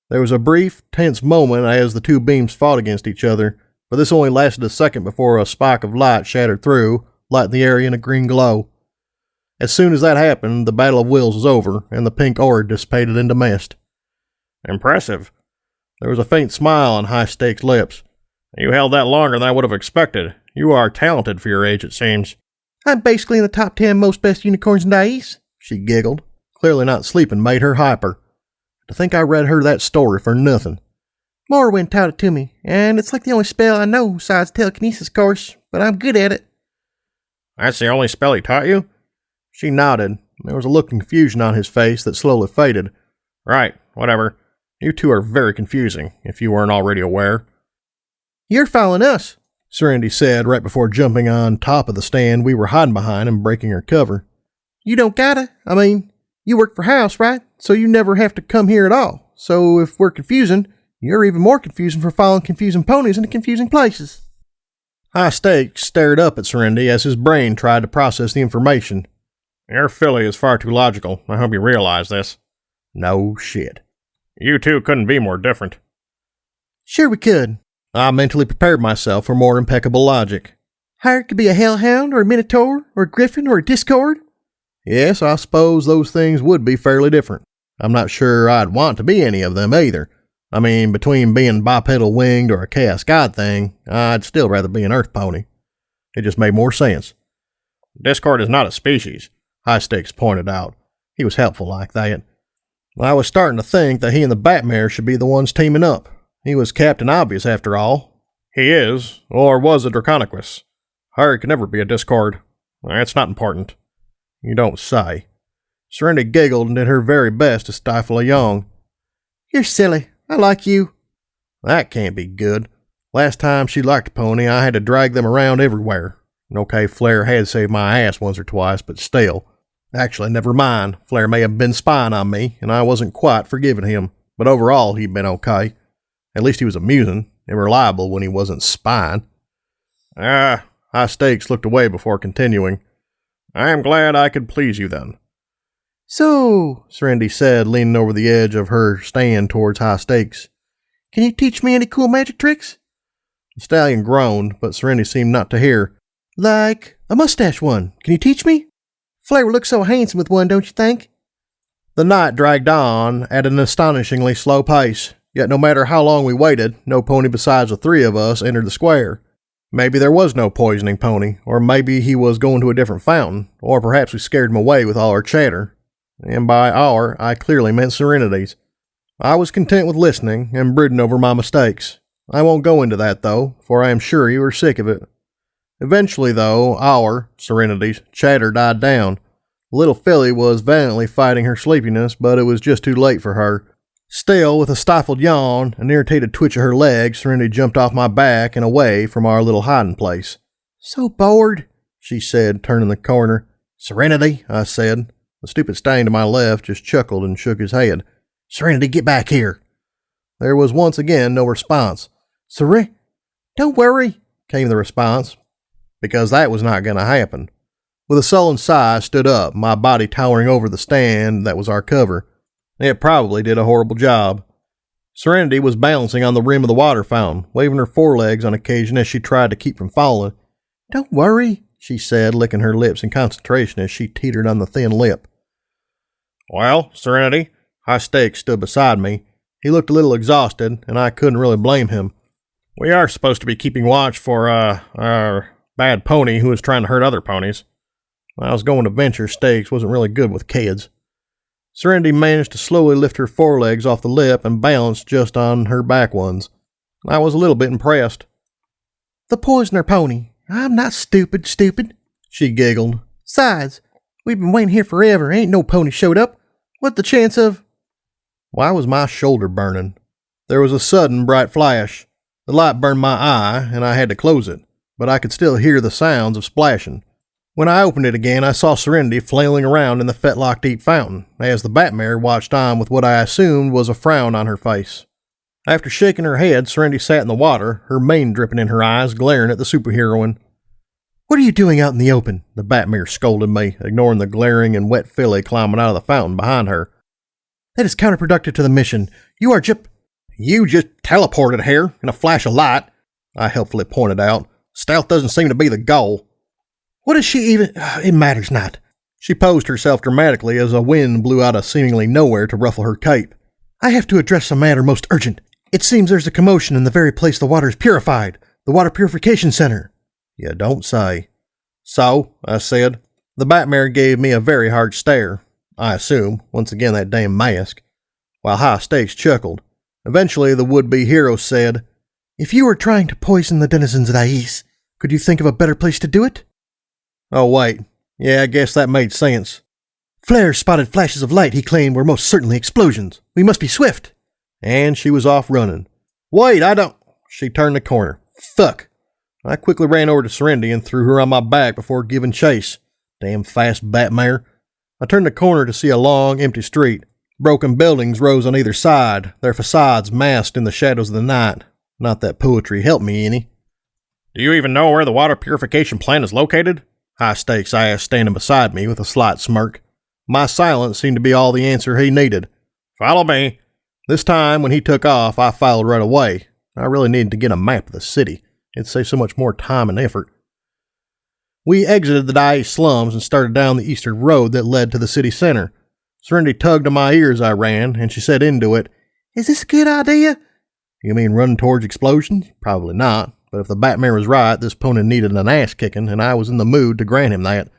There was a brief, tense moment as the two beams fought against each other, but this only lasted a second before a spike of light shattered through, lighting the area in a green glow. As soon as that happened, the battle of wills was over, and the pink aura dissipated into mist. Impressive. There was a faint smile on High Stakes' lips. You held that longer than I would have expected. You are talented for your age, it seems. I'm basically in the top 10 most best unicorns in Dise, she giggled. Clearly not sleeping made her hyper. To think I read her that story for nothing. Morrowind taught it to me, and it's like the only spell I know besides telekinesis, course, but I'm good at it. That's the only spell he taught you? She nodded. There was a look of confusion on his face that slowly faded. Right, whatever. You two are very confusing, if you weren't already aware. You're following us, Serenity said right before jumping on top of the stand we were hiding behind and breaking our cover. You don't gotta. I mean, you work for House, right? So you never have to come here at all. So if we're confusing, you're even more confusing for following confusing ponies into confusing places. High Stakes stared up at Serenity as his brain tried to process the information. Your filly is far too logical. I hope you realize this. No shit. You two couldn't be more different. Sure we could. I mentally prepared myself for more impeccable logic. Hired could be a hellhound, or a minotaur, or a griffin, or a discord. Yes, I suppose those things would be fairly different. I'm not sure I'd want to be any of them either. I mean, between being bipedal winged or a chaos god thing, I'd still rather be an earth pony. It just made more sense. Discord is not a species, High Stakes pointed out. He was helpful like that. I was starting to think that he and the Batmare should be the ones teaming up. He was Captain Obvious after all. He is, or was a Draconicus. Harry could never be a Discord. That's not important. You don't say. Serenity giggled and did her very best to stifle a yawn. You're silly. I like you. That can't be good. Last time she liked a pony, I had to drag them around everywhere. Okay, Flair had saved my ass once or twice, but still. Actually, never mind. Flair may have been spying on me, and I wasn't quite forgiving him. But overall, he'd been okay. At least he was amusing and reliable when he wasn't spying. High Stakes looked away before continuing. I am glad I could please you then. So, Serenity said, leaning over the edge of her stand towards High Stakes, can you teach me any cool magic tricks? The stallion groaned, but Serenity seemed not to hear. Like a mustache one. Can you teach me? Flair would look so handsome with one, don't you think? The night dragged on at an astonishingly slow pace, yet no matter how long we waited, no pony besides the three of us entered the square. Maybe there was no poisoning pony, or maybe he was going to a different fountain, or perhaps we scared him away with all our chatter. And by our, I clearly meant Serenity's. I was content with listening and brooding over my mistakes. I won't go into that, though, for I am sure you are sick of it. Eventually, though, our, Serenity's, chatter died down. The little filly was valiantly fighting her sleepiness, but it was just too late for her. Still, with a stifled yawn, an irritated twitch of her leg, Serenity jumped off my back and away from our little hiding place. So bored, she said, turning the corner. Serenity, I said. The stupid stain to my left just chuckled and shook his head. Serenity, get back here. There was once again no response. Don't worry, came the response, because that was not going to happen. With a sullen sigh, I stood up, my body towering over the stand that was our cover. It probably did a horrible job. Serenity was balancing on the rim of the water fountain, waving her forelegs on occasion as she tried to keep from falling. Don't worry, she said, licking her lips in concentration as she teetered on the thin lip. Well, Serenity, High Stakes stood beside me. He looked a little exhausted, and I couldn't really blame him. We are supposed to be keeping watch for, our bad pony who was trying to hurt other ponies. I was going to venture stakes, wasn't really good with kids. Serenity managed to slowly lift her forelegs off the lip and balance just on her back ones. I was a little bit impressed. The poisoner pony. I'm not stupid, she giggled. Besides, we've been waiting here forever. Ain't no pony showed up. What the chance of... Why was my shoulder burning? There was a sudden bright flash. The light burned my eye, and I had to close it, but I could still hear the sounds of splashing. When I opened it again, I saw Serenity flailing around in the fetlock deep fountain, as the Batmare watched on with what I assumed was a frown on her face. After shaking her head, Serenity sat in the water, her mane dripping in her eyes, glaring at the superheroine. What are you doing out in the open? The Batmare scolded me, ignoring the glaring and wet filly climbing out of the fountain behind her. That is counterproductive to the mission. You just teleported here in a flash of light, I helpfully pointed out. Stealth doesn't seem to be the goal. What is she even... It matters not. She posed herself dramatically as a wind blew out of seemingly nowhere to ruffle her cape. I have to address a matter most urgent. It seems there's a commotion in the very place the water is purified, the Water Purification Center. You don't say. So, I said. The Batmare gave me a very hard stare. I assume, once again that damn mask. While High Stakes chuckled. Eventually, the would-be hero said, If you were trying to poison the denizens of Dise, could you think of a better place to do it? Oh, wait. Yeah, I guess that made sense. Flares spotted flashes of light he claimed were most certainly explosions. We must be swift. And she was off running. Wait, I don't... She turned the corner. Fuck. I quickly ran over to Serenity and threw her on my back before giving chase. Damn fast Batmare. I turned the corner to see a long, empty street. Broken buildings rose on either side, their facades masked in the shadows of the night. Not that poetry helped me any. Do you even know where the water purification plant is located? High Stakes asked, standing beside me with a slight smirk. My silence seemed to be all the answer he needed. Follow me. This time, when he took off, I followed right away. I really needed to get a map of the city. It'd save so much more time and effort. We exited the Dise slums and started down the eastern road that led to the city center. Serenity tugged on my ear as I ran, and she said into it, Is this a good idea? You mean run towards explosions? Probably not, but if the Batmare was right, this pony needed an ass kicking, and I was in the mood to grant him that.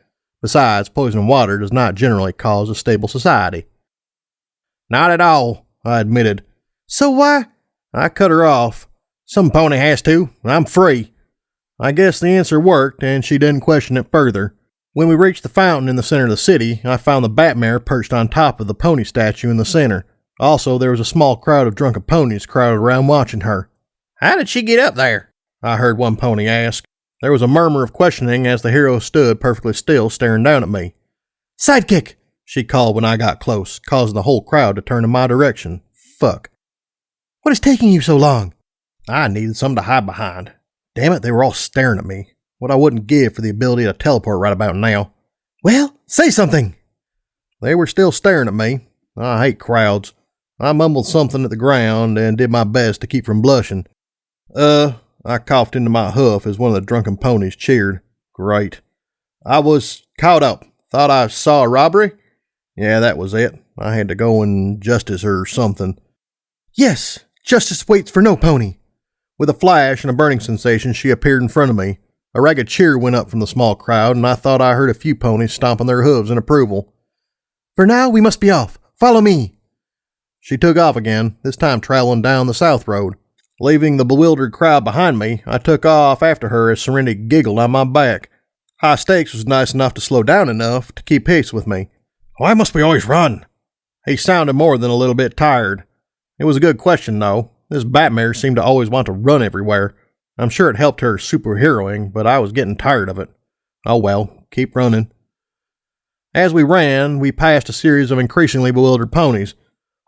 Besides, poison water does not generally cause a stable society. Not at all, I admitted. So why? I cut her off. Some pony has to. I'm free. I guess the answer worked, and she didn't question it further. When we reached the fountain in the center of the city, I found the Batmare perched on top of the pony statue in the center. Also, there was a small crowd of drunken ponies crowded around watching her. How did she get up there? I heard one pony ask. There was a murmur of questioning as the hero stood perfectly still, staring down at me. Sidekick, she called when I got close, causing the whole crowd to turn in my direction. Fuck. What is taking you so long? I needed something to hide behind. Damn it, they were all staring at me. What I wouldn't give for the ability to teleport right about now. Well, say something. They were still staring at me. I hate crowds. I mumbled something at the ground and did my best to keep from blushing. I coughed into my hoof as one of the drunken ponies cheered. Great. I was caught up. Thought I saw a robbery? Yeah, that was it. I had to go and justice her or something. Yes, justice waits for no pony. With a flash and a burning sensation, she appeared in front of me. A ragged cheer went up from the small crowd, and I thought I heard a few ponies stomping their hooves in approval. For now, we must be off. Follow me. She took off again, this time traveling down the south road. Leaving the bewildered crowd behind me, I took off after her as Serenity giggled on my back. High Stakes was nice enough to slow down enough to keep pace with me. Why must we always run? He sounded more than a little bit tired. It was a good question, though. This Batmare seemed to always want to run everywhere. I'm sure it helped her superheroing, but I was getting tired of it. Oh well, keep running. As we ran, we passed a series of increasingly bewildered ponies.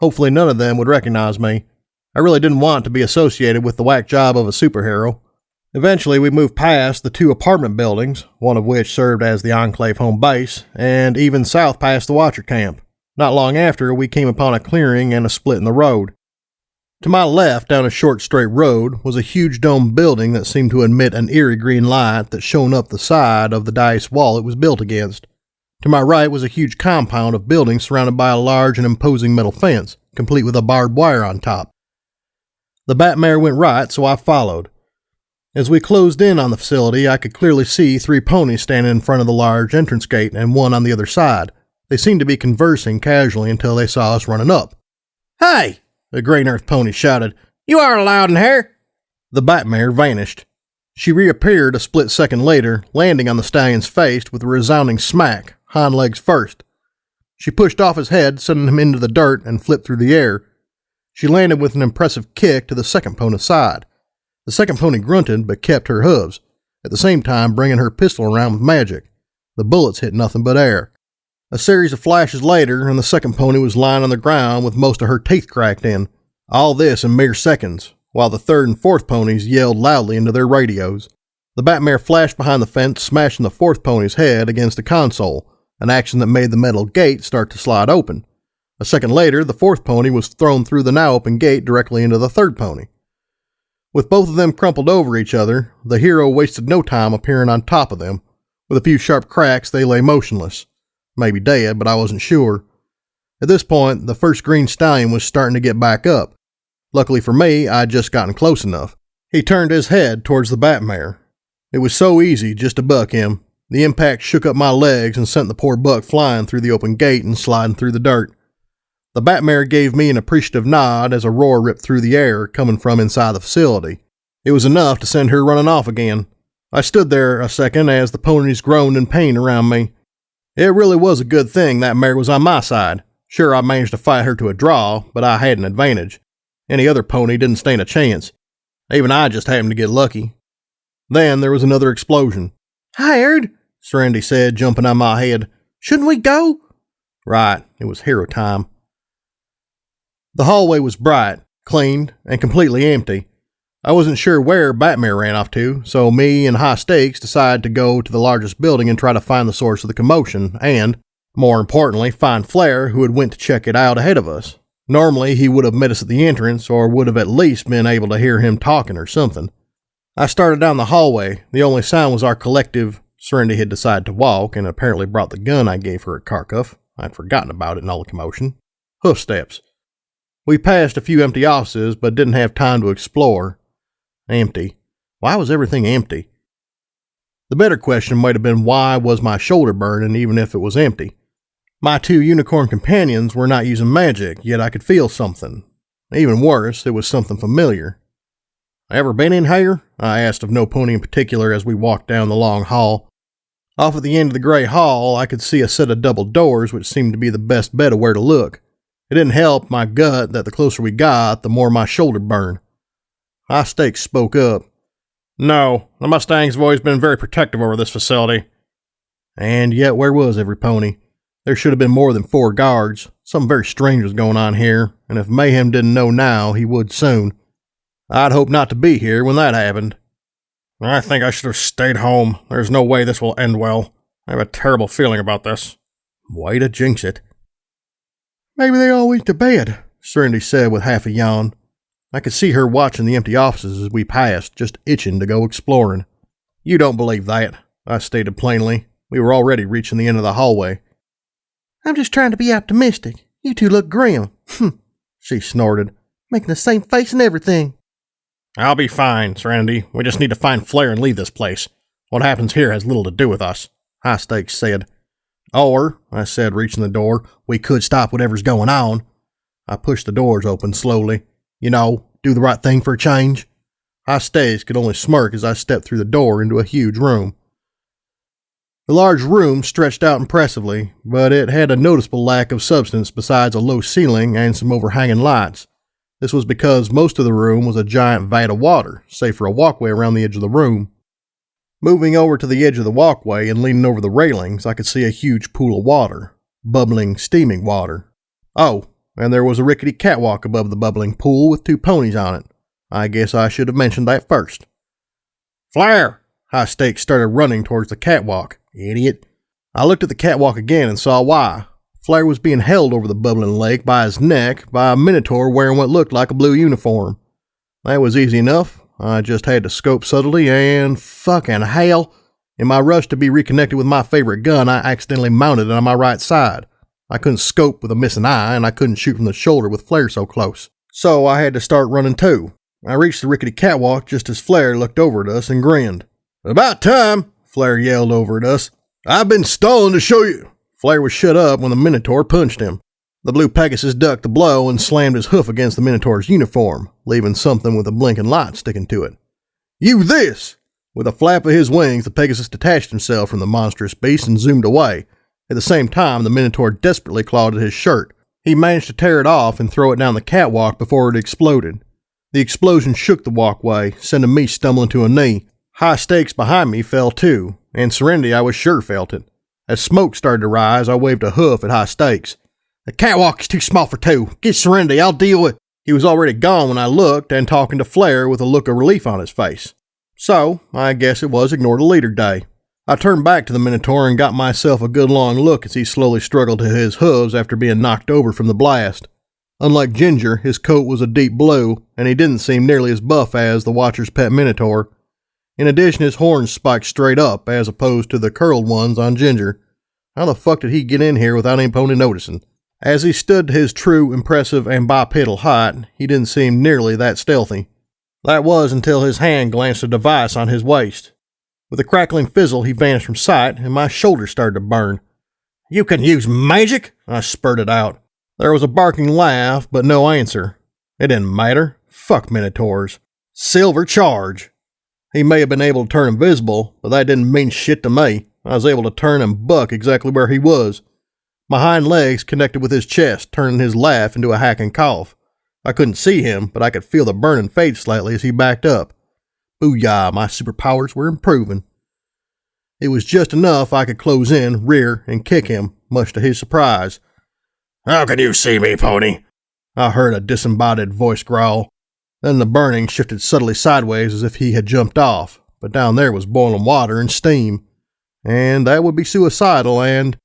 Hopefully none of them would recognize me. I really didn't want to be associated with the whack job of a superhero. Eventually, we moved past the 2 apartment buildings, one of which served as the Enclave home base, and even south past the Watcher camp. Not long after, we came upon a clearing and a split in the road. To my left, down a short straight road, was a huge domed building that seemed to emit an eerie green light that shone up the side of the Dise wall it was built against. To my right was a huge compound of buildings surrounded by a large and imposing metal fence, complete with a barbed wire on top. The Batmare went right, so I followed. As we closed in on the facility, I could clearly see 3 ponies standing in front of the large entrance gate and one on the other side. They seemed to be conversing casually until they saw us running up. "Hey!" the Grey Earth pony shouted. "You aren't allowed in here!" The Batmare vanished. She reappeared a split second later, landing on the stallion's face with a resounding smack, hind legs first. She pushed off his head, sending him into the dirt, and flipped through the air. She landed with an impressive kick to the second pony's side. The second pony grunted but kept her hooves, at the same time bringing her pistol around with magic. The bullets hit nothing but air. A series of flashes later, and the second pony was lying on the ground with most of her teeth cracked in. All this in mere seconds, while the third and fourth ponies yelled loudly into their radios. The Batmare flashed behind the fence, smashing the fourth pony's head against the console, an action that made the metal gate start to slide open. A second later, the fourth pony was thrown through the now open gate directly into the third pony. With both of them crumpled over each other, the hero wasted no time appearing on top of them. With a few sharp cracks, they lay motionless. Maybe dead, but I wasn't sure. At this point, the first green stallion was starting to get back up. Luckily for me, I'd just gotten close enough. He turned his head towards the Batmare. It was so easy just to buck him. The impact shook up my legs and sent the poor buck flying through the open gate and sliding through the dirt. The Batmare gave me an appreciative nod as a roar ripped through the air coming from inside the facility. It was enough to send her running off again. I stood there a second as the ponies groaned in pain around me. It really was a good thing that mare was on my side. Sure, I managed to fight her to a draw, but I had an advantage. Any other pony didn't stand a chance. Even I just happened to get lucky. Then there was another explosion. "Hired," Serenity said, jumping on my head. "Shouldn't we go?" Right, it was hero time. The hallway was bright, clean, and completely empty. I wasn't sure where Batmare ran off to, so me and High Stakes decided to go to the largest building and try to find the source of the commotion and, more importantly, find Flair, who had went to check it out ahead of us. Normally, he would have met us at the entrance or would have at least been able to hear him talking or something. I started down the hallway. The only sound was our collective. Serenity had decided to walk and apparently brought the gun I gave her at Kharkov. I'd forgotten about it in all the commotion. Hoof steps. We passed a few empty offices, but didn't have time to explore. Empty. Why was everything empty? The better question might have been why was my shoulder burning even if it was empty? My 2 unicorn companions were not using magic, yet I could feel something. Even worse, it was something familiar. "Ever been in here?" I asked of no pony in particular as we walked down the long hall. Off at the end of the gray hall, I could see a set of double doors which seemed to be the best bet of where to look. It didn't help my gut that the closer we got, the more my shoulder burned. High Stakes spoke up. "No, the Mustangs have always been very protective over this facility." And yet where was every pony? There should have been more than 4 guards. Something very strange was going on here, and if Mayhem didn't know now, he would soon. I'd hope not to be here when that happened. "I think I should have stayed home. There's no way this will end well. I have a terrible feeling about this." Way to jinx it. "Maybe they all went to bed," Serenity said with half a yawn. I could see her watching the empty offices as we passed, just itching to go exploring. "You don't believe that," I stated plainly. We were already reaching the end of the hallway. "I'm just trying to be optimistic. You two look grim." She snorted. "Making the same face and everything." "I'll be fine, Serenity. We just need to find Flair and leave this place. What happens here has little to do with us," High Stakes said. "Or," I said, reaching the door, "we could stop whatever's going on." I pushed the doors open slowly. You know, do the right thing for a change. High Stakes could only smirk as I stepped through the door into a huge room. The large room stretched out impressively, but it had a noticeable lack of substance besides a low ceiling and some overhanging lights. This was because most of the room was a giant vat of water, save for a walkway around the edge of the room. Moving over to the edge of the walkway and leaning over the railings, I could see a huge pool of water. Bubbling, steaming water. Oh, and there was a rickety catwalk above the bubbling pool with 2 ponies on it. I guess I should have mentioned that first. "Flair!" High Stakes started running towards the catwalk. Idiot. I looked at the catwalk again and saw why. Flair was being held over the bubbling lake by his neck by a minotaur wearing what looked like a blue uniform. That was easy enough. I just had to scope subtly and fucking hell. In my rush to be reconnected with my favorite gun, I accidentally mounted it on my right side. I couldn't scope with a missing eye, and I couldn't shoot from the shoulder with Flair so close. So I had to start running too. I reached the rickety catwalk just as Flare looked over at us and grinned. "About time," Flare yelled over at us. "I've been stalling to show you." Flare was shut up when the Minotaur punched him. The blue Pegasus ducked the blow and slammed his hoof against the Minotaur's uniform, leaving something with a blinking light sticking to it. "You this!" With a flap of his wings, the Pegasus detached himself from the monstrous beast and zoomed away. At the same time, the Minotaur desperately clawed at his shirt. He managed to tear it off and throw it down the catwalk before it exploded. The explosion shook the walkway, sending me stumbling to a knee. High Stakes behind me fell too, and Serenity I was sure felt it. As smoke started to rise, I waved a hoof at High Stakes. "The catwalk is too small for two. Get Serenity, I'll deal with." He was already gone when I looked and talking to Flare with a look of relief on his face. So, I guess it was Ignore the Leader Day. I turned back to the Minotaur and got myself a good long look as he slowly struggled to his hooves after being knocked over from the blast. Unlike Ginger, his coat was a deep blue, and he didn't seem nearly as buff as the Watcher's pet Minotaur. In addition, his horns spiked straight up, as opposed to the curled ones on Ginger. How the fuck did he get in here without any pony noticing? As he stood to his true, impressive, and bipedal height, he didn't seem nearly that stealthy. That was until his hand glanced at a device on his waist. With a crackling fizzle, he vanished from sight, and my shoulders started to burn. "You can use magic?" I spurted out. There was a barking laugh, but no answer. It didn't matter. Fuck Minotaurs. Silver charge! He may have been able to turn invisible, but that didn't mean shit to me. I was able to turn and buck exactly where he was. My hind legs connected with his chest, turning his laugh into a hacking cough. I couldn't see him, but I could feel the burning fade slightly as he backed up. Booyah, my superpowers were improving. It was just enough I could close in, rear, and kick him, much to his surprise. "How can you see me, pony?" I heard a disembodied voice growl. Then the burning shifted subtly sideways as if he had jumped off, but down there was boiling water and steam. And that would be suicidal, and...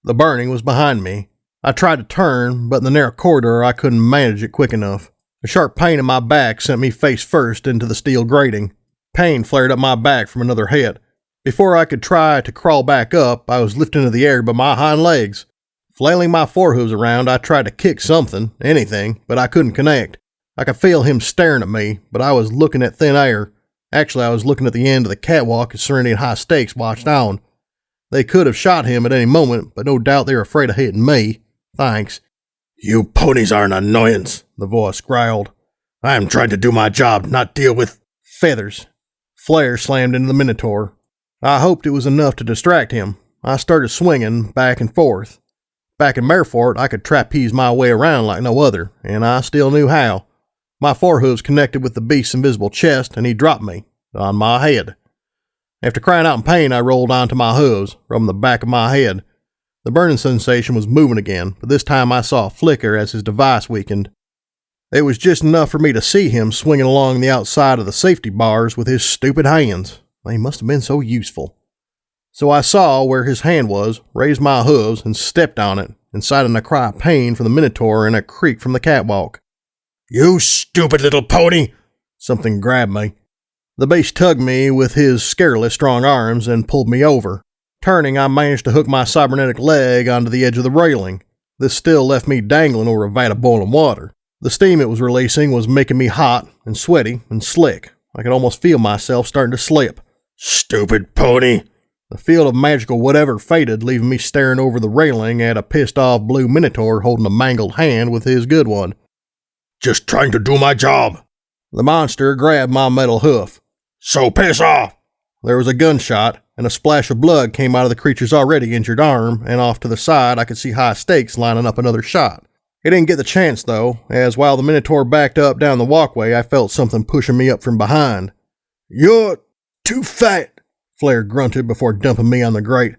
The burning was behind me. I tried to turn, but in the narrow corridor I couldn't manage it quick enough. A sharp pain in my back sent me face first into the steel grating. Pain flared up my back from another hit. Before I could try to crawl back up, I was lifted into the air by my hind legs. Flailing my forehooves around, I tried to kick something, anything, but I couldn't connect. I could feel him staring at me, but I was looking at thin air. Actually, I was looking at the end of the catwalk as Serenity and High Stakes watched on. They could have shot him at any moment, but no doubt they were afraid of hitting me. Thanks. "You ponies are an annoyance," the voice growled. "I am trying to do my job, not deal with feathers." Flare slammed into the Minotaur. I hoped it was enough to distract him. I started swinging back and forth. Back in Marefort, I could trapeze my way around like no other, and I still knew how. My forehooves connected with the beast's invisible chest, and he dropped me on my head. After crying out in pain, I rolled onto my hooves, rubbing the back of my head. The burning sensation was moving again, but this time I saw a flicker as his device weakened. It was just enough for me to see him swinging along the outside of the safety bars with his stupid hands. They must have been so useful. So I saw where his hand was, raised my hooves, and stepped on it, inciting a cry of pain from the Minotaur and a creak from the catwalk. "You stupid little pony!" Something grabbed me. The beast tugged me with his scarily strong arms and pulled me over. Turning, I managed to hook my cybernetic leg onto the edge of the railing. This still left me dangling over a vat of boiling water. The steam it was releasing was making me hot and sweaty and slick. I could almost feel myself starting to slip. "Stupid pony!" The field of magical whatever faded, leaving me staring over the railing at a pissed-off blue Minotaur holding a mangled hand with his good one. "Just trying to do my job." The monster grabbed my metal hoof. "So piss off!" There was a gunshot, and a splash of blood came out of the creature's already injured arm, and off to the side I could see High Stakes lining up another shot. He didn't get the chance, though, as while the Minotaur backed up down the walkway, I felt something pushing me up from behind. "You're too fat," Flare grunted before dumping me on the grate.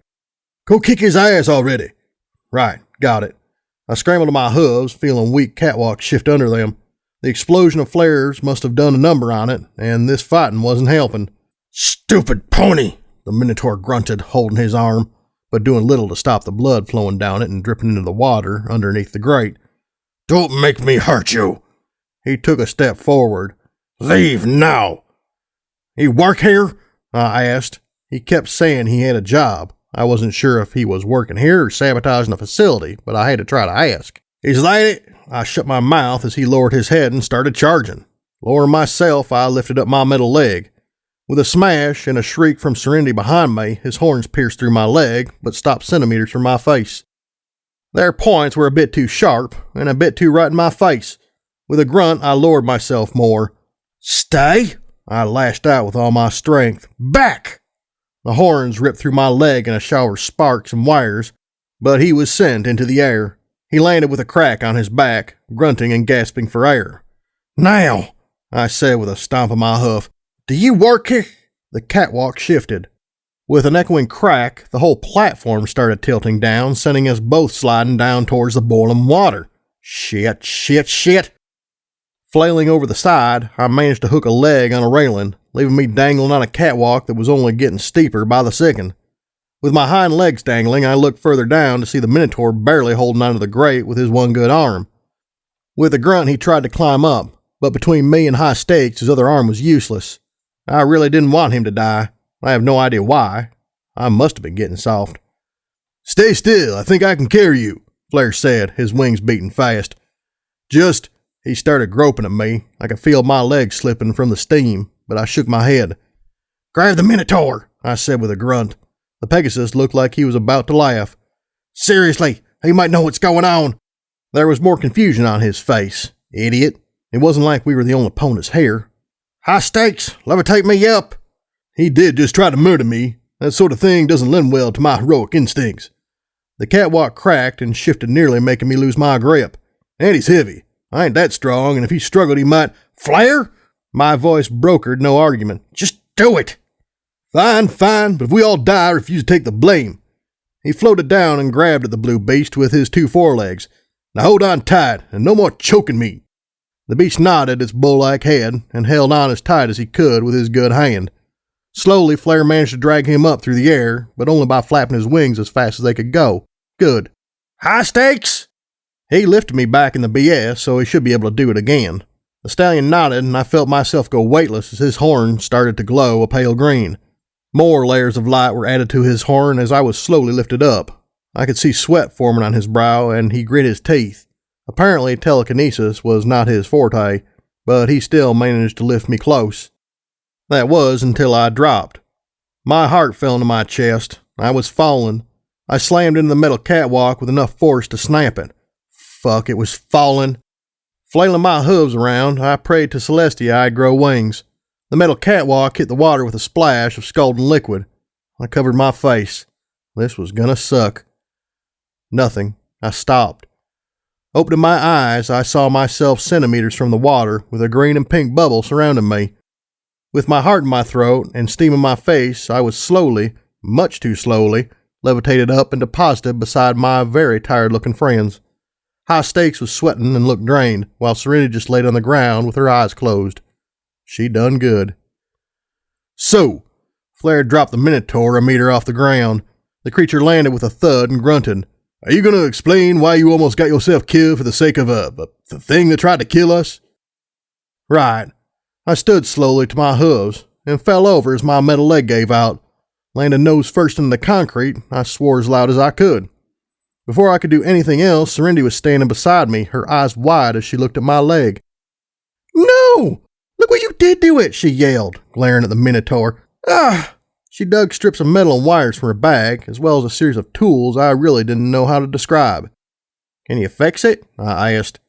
"Go kick his ass already." "Right, got it." I scrambled to my hooves, feeling weak catwalk shift under them. The explosion of flares must have done a number on it, and this fighting wasn't helping. "Stupid pony," the Minotaur grunted, holding his arm, but doing little to stop the blood flowing down it and dripping into the water underneath the grate. "Don't make me hurt you." He took a step forward. "Leave now." "He work here?" I asked. He kept saying he had a job. I wasn't sure if he was working here or sabotaging the facility, but I had to try to ask. "Is that it?" I shut my mouth as he lowered his head and started charging. Lowering myself, I lifted up my middle leg. With a smash and a shriek from Serenity behind me, his horns pierced through my leg, but stopped centimeters from my face. Their points were a bit too sharp, and a bit too right in my face. With a grunt, I lowered myself more. "Stay!" I lashed out with all my strength. "Back!" The horns ripped through my leg in a shower of sparks and wires, but he was sent into the air. He landed with a crack on his back, grunting and gasping for air. "Now," I said with a stomp of my hoof, "do you work it?" The catwalk shifted. With an echoing crack, the whole platform started tilting down, sending us both sliding down towards the boiling water. Shit, shit, shit. Flailing over the side, I managed to hook a leg on a railing, leaving me dangling on a catwalk that was only getting steeper by the second. With my hind legs dangling, I looked further down to see the Minotaur barely holding onto the grate with his one good arm. With a grunt, he tried to climb up, but between me and high stakes, his other arm was useless. I really didn't want him to die. I have no idea why. I must have been getting soft. "Stay still, I think I can carry you," Flair said, his wings beating fast. He started groping at me. I could feel my legs slipping from the steam, but I shook my head. "Grab the Minotaur," I said with a grunt. The Pegasus looked like he was about to laugh. "Seriously, he might know what's going on." There was more confusion on his face. Idiot. It wasn't like we were the only opponents here. "High stakes, levitate me up." "He did just try to murder me. That sort of thing doesn't lend well to my heroic instincts." The catwalk cracked and shifted, nearly making me lose my grip. "And he's heavy. I ain't that strong, and if he struggled, he might—" "Flair?" My voice brokered no argument. "Just do it." Fine, but if we all die, I refuse to take the blame." He floated down and grabbed at the blue beast with his two forelegs. "Now hold on tight, and no more choking me." The beast nodded its bull-like head and held on as tight as he could with his good hand. Slowly, Flair managed to drag him up through the air, but only by flapping his wings as fast as they could go. Good. "High stakes?" He lifted me back in the BS, so he should be able to do it again. The stallion nodded, and I felt myself go weightless as his horn started to glow a pale green. More layers of light were added to his horn as I was slowly lifted up. I could see sweat forming on his brow, and he grit his teeth. Apparently, telekinesis was not his forte, but he still managed to lift me close. That was until I dropped. My heart fell into my chest. I was falling. I slammed into the metal catwalk with enough force to snap it. Fuck, it was falling. Flailing my hooves around, I prayed to Celestia I'd grow wings. The metal catwalk hit the water with a splash of scalding liquid. I covered my face. This was gonna suck. Nothing. I stopped. Opening my eyes, I saw myself centimeters from the water with a green and pink bubble surrounding me. With my heart in my throat and steam in my face, I was slowly, much too slowly, levitated up and deposited beside my very tired-looking friends. High Stakes was sweating and looked drained, while Serenity just laid on the ground with her eyes closed. She done good. "So," Flair dropped the Minotaur a meter off the ground. The creature landed with a thud and grunted. "Are you going to explain why you almost got yourself killed for the sake of the thing that tried to kill us?" "Right." I stood slowly to my hooves and fell over as my metal leg gave out. Landing nose first into the concrete, I swore as loud as I could. Before I could do anything else, Serenity was standing beside me, her eyes wide as she looked at my leg. "No! Look what you did to it!" she yelled, glaring at the Minotaur. "Ah!" She dug strips of metal and wires from her bag, as well as a series of tools I really didn't know how to describe. "Can you fix it?" I asked.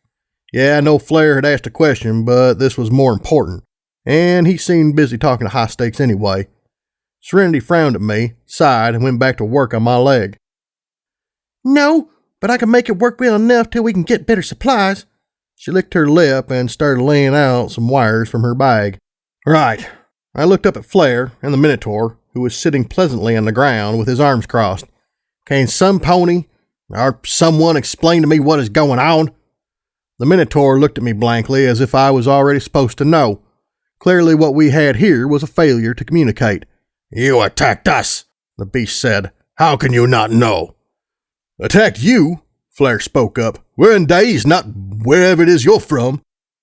Yeah, I know Flair had asked a question, but this was more important, and he seemed busy talking to High Stakes anyway. Serenity frowned at me, sighed, and went back to work on my leg. "No, but I can make it work well enough till we can get better supplies." She licked her lip and started laying out some wires from her bag. "Right." I looked up at Flair and the Minotaur, who was sitting pleasantly on the ground with his arms crossed. "Can some pony or someone explain to me what is going on?" The Minotaur looked at me blankly as if I was already supposed to know. Clearly what we had here was a failure to communicate. "You attacked us," the beast said. "How can you not know?" "Attacked you?" Flair spoke up. "We're in Dise, not wherever it is you're from.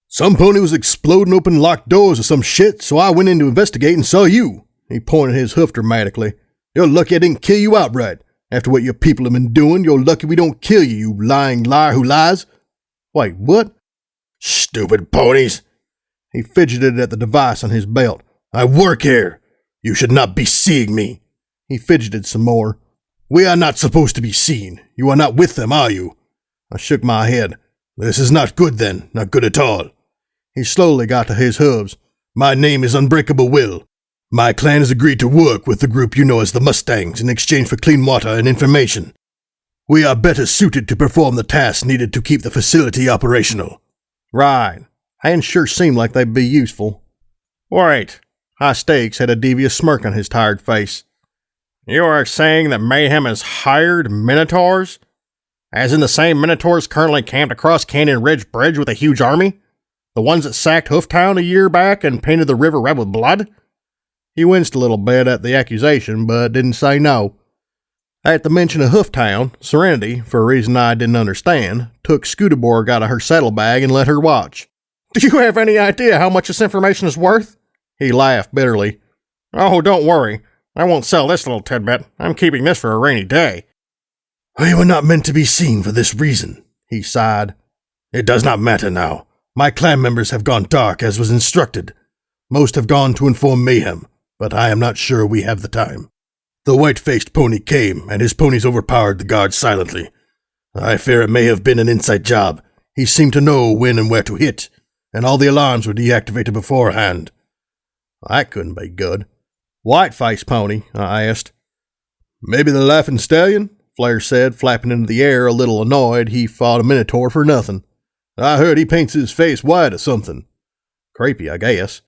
Some pony was exploding open locked doors or some shit, so I went in to investigate and saw you." He pointed his hoof dramatically. "You're lucky I didn't kill you outright. After what your people have been doing, you're lucky we don't kill you, you lying liar who lies." "Wait, what?" "Stupid ponies." He fidgeted at the device on his belt. I work here. You should not be seeing me. He fidgeted some more. We are not supposed to be seen. You are not with them, are you? I shook my head. This is not good then, not good at all. He slowly got to his hooves. My name is Unbreakable Will. My clan has agreed to work with the group you know as the Mustangs in exchange for clean water and information. We are better suited to perform the tasks needed to keep the facility operational. Right. And sure seemed like they'd be useful. Wait. High Stakes had a devious smirk on his tired face. You are saying that Mayhem has hired Minotaurs? As in the same Minotaurs currently camped across Canyon Ridge Bridge with a huge army? The ones that sacked Hooftown a year back and painted the river red with blood? He winced a little bit at the accusation, but didn't say no. At the mention of Hooftown, Serenity, for a reason I didn't understand, took Scooterborg out of her saddlebag and let her watch. Do you have any idea how much this information is worth? He laughed bitterly. Oh, don't worry. I won't sell this little tidbit. I'm keeping this for a rainy day. We were not meant to be seen for this reason, he sighed. It does not matter now. My clan members have gone dark as was instructed. Most have gone to inform Mayhem, but I am not sure we have the time. The white-faced pony came, and his ponies overpowered the guards silently. I fear it may have been an inside job. He seemed to know when and where to hit, and all the alarms were deactivated beforehand. That couldn't be good. White-faced pony? I asked. Maybe the Laughing Stallion? Flair said, flapping into the air, a little annoyed he fought a Minotaur for nothing. I heard he paints his face white or something. Creepy, I guess.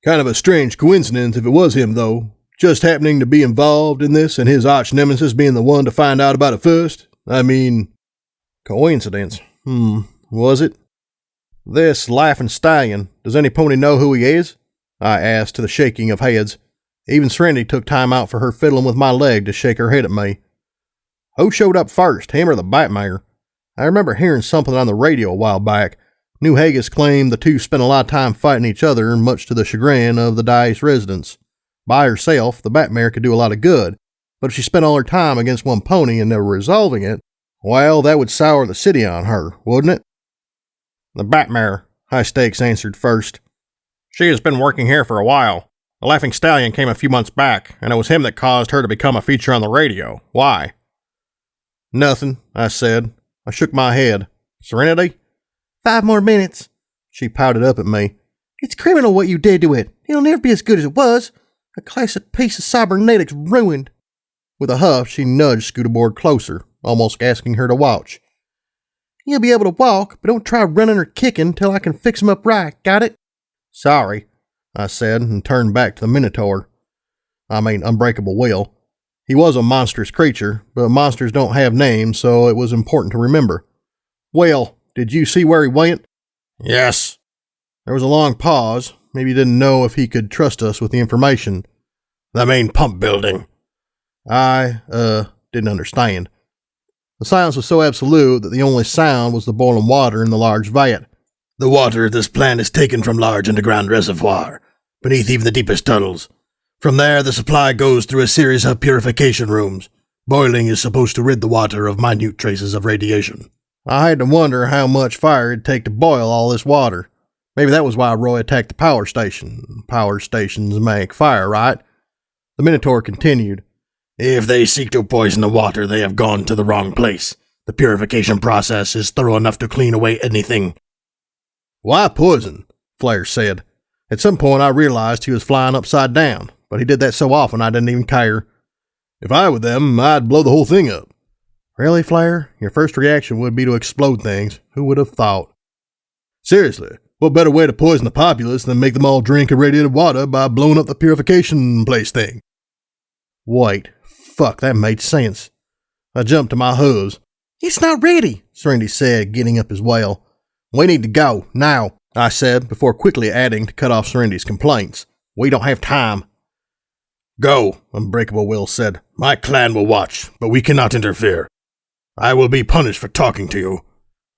Kind of a strange coincidence if it was him, though. Just happening to be involved in this and his arch-nemesis being the one to find out about it first. I mean... Coincidence. Was it? This Laughing Stallion, does any pony know who he is? I asked to the shaking of heads. Even Serenity took time out for her fiddling with my leg to shake her head at me. Who showed up first, him or the Batmare? I remember hearing something on the radio a while back. New Haggis claimed the two spent a lot of time fighting each other, much to the chagrin of the Dise residents. By herself, the Batmare could do a lot of good, but if she spent all her time against one pony and never resolving it, well, that would sour the city on her, wouldn't it? The Batmare, High Stakes answered first. She has been working here for a while. The Laughing Stallion came a few months back, and it was him that caused her to become a feature on the radio. Why? Nothing, I said. I shook my head. Serenity? 5 more minutes. She pouted up at me. It's criminal what you did to it. It'll never be as good as it was. A classic piece of cybernetics ruined. With a huff, she nudged Scooterborg closer, almost asking her to watch. You'll be able to walk, but don't try running or kicking till I can fix him up right. Got it? Sorry, I said, and turned back to the Minotaur. Unbreakable Will. He was a monstrous creature, but monsters don't have names, so it was important to remember. Well, did you see where he went? Yes. There was a long pause. Maybe he didn't know if he could trust us with the information. The main pump building. I, didn't understand. The silence was so absolute that the only sound was the boiling water in the large vat. The water of this plant is taken from large underground reservoir, beneath even the deepest tunnels. From there, the supply goes through a series of purification rooms. Boiling is supposed to rid the water of minute traces of radiation. I had to wonder how much fire it'd take to boil all this water. Maybe that was why Roy attacked the power station. Power stations make fire, right? The Minotaur continued. If they seek to poison the water, they have gone to the wrong place. The purification process is thorough enough to clean away anything. Why poison? Flair said. At some point I realized he was flying upside down, but he did that so often I didn't even care. If I were them, I'd blow the whole thing up. Really, Flair? Your first reaction would be to explode things. Who would have thought? Seriously, what better way to poison the populace than make them all drink irradiated water by blowing up the purification place thing? Wait. Fuck, that made sense. I jumped to my hooves. It's not ready, Serenity said, getting up as well. We need to go, now, I said, before quickly adding to cut off Serenity's complaints. We don't have time. Go, Unbreakable Will said. My clan will watch, but we cannot interfere. I will be punished for talking to you.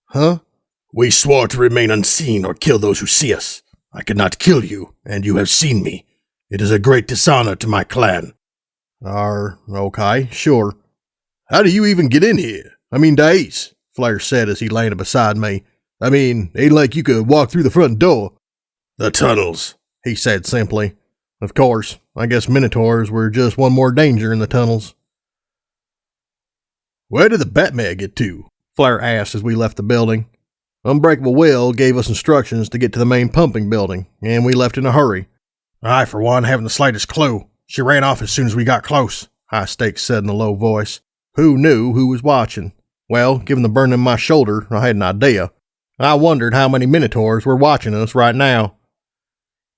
Huh? We swore to remain unseen or kill those who see us. I could not kill you, and you have seen me. It is a great dishonor to my clan. Okay, sure. How do you even get in here? Dise, Flair said as he landed beside me. Ain't like you could walk through the front door. The tunnels, he said simply. Of course, I guess Minotaurs were just one more danger in the tunnels. Where did the Batmare get to? Flare asked as we left the building. Unbreakable Will gave us instructions to get to the main pumping building, and we left in a hurry. I, for one, haven't the slightest clue. She ran off as soon as we got close, High Stakes said in a low voice. Who knew who was watching? Well, given the burn in my shoulder, I had an idea. I wondered how many Minotaurs were watching us right now.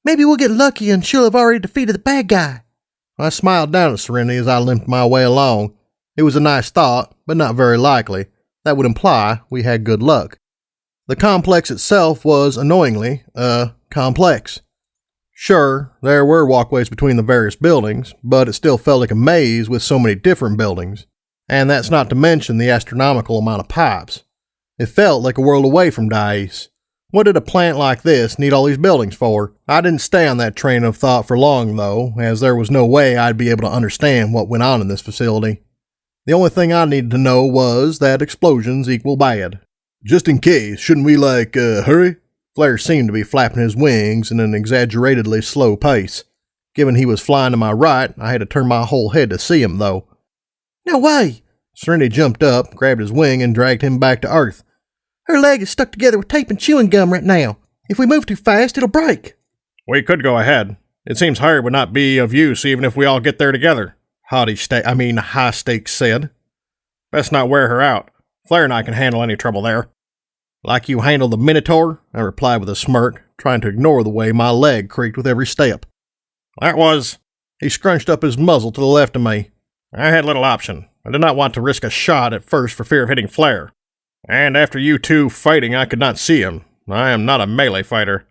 Maybe we'll get lucky and she'll have already defeated the bad guy. I smiled down at Serenity as I limped my way along. It was a nice thought, but not very likely. That would imply we had good luck. The complex itself was annoyingly, complex. Sure, there were walkways between the various buildings, but it still felt like a maze with so many different buildings. And that's not to mention the astronomical amount of pipes. It felt like a world away from Dise. What did a plant like this need all these buildings for? I didn't stay on that train of thought for long, though, as there was no way I'd be able to understand what went on in this facility. The only thing I needed to know was that explosions equal bad. Just in case, shouldn't we, hurry? Flare seemed to be flapping his wings in an exaggeratedly slow pace. Given he was flying to my right, I had to turn my whole head to see him, though. No way! Serenity jumped up, grabbed his wing, and dragged him back to Earth. Her leg is stuck together with tape and chewing gum right now. If we move too fast, it'll break. We could go ahead. It seems higher would not be of use even if we all get there together, High Stakes said. Best not wear her out. Flare and I can handle any trouble there. Like you handled the Minotaur? I replied with a smirk, trying to ignore the way my leg creaked with every step. That was... He scrunched up his muzzle to the left of me. I had little option. I did not want to risk a shot at first for fear of hitting Flare. And after you two fighting, I could not see him. I am not a melee fighter.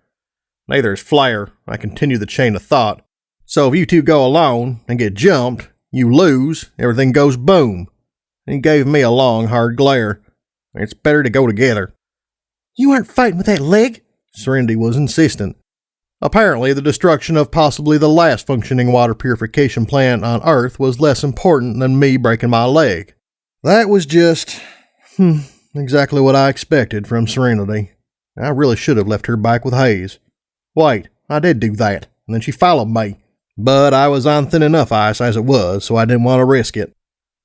Neither is Flare. I continue the chain of thought. So if you two go alone and get jumped, you lose, everything goes boom. He gave me a long, hard glare. It's better to go together. You aren't fighting with that leg? Serenity was insistent. Apparently, the destruction of possibly the last functioning water purification plant on Earth was less important than me breaking my leg. That was just... exactly what I expected from Serenity. I really should have left her back with Hayes. Wait, I did do that, and then she followed me. But I was on thin enough ice as it was, so I didn't want to risk it.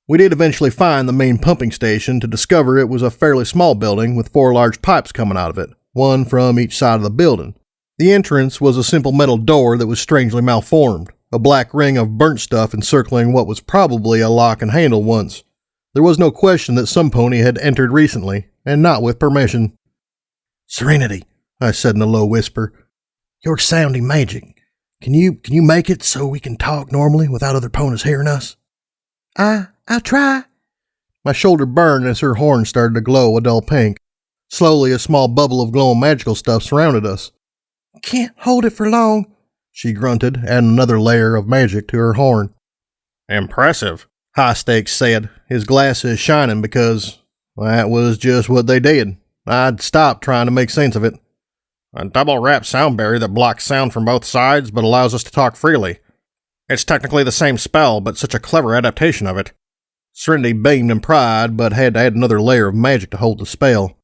We did eventually find the main pumping station to discover it was a fairly small building with 4 large pipes coming out of it, one from each side of the building. The entrance was a simple metal door that was strangely malformed, a black ring of burnt stuff encircling what was probably a lock and handle once. There was no question that some pony had entered recently, and not with permission. Serenity, I said in a low whisper, you're sounding magic. Can you make it so we can talk normally without other ponies hearing us? I'll try. My shoulder burned as her horn started to glow a dull pink. Slowly, a small bubble of glowing magical stuff surrounded us. Can't hold it for long, she grunted, adding another layer of magic to her horn. Impressive, High Stakes said, his glasses shining because that was just what they did. I'd stopped trying to make sense of it. A double-wrapped sound barrier that blocks sound from both sides but allows us to talk freely. It's technically the same spell, but such a clever adaptation of it. Serenity beamed in pride, but had to add another layer of magic to hold the spell.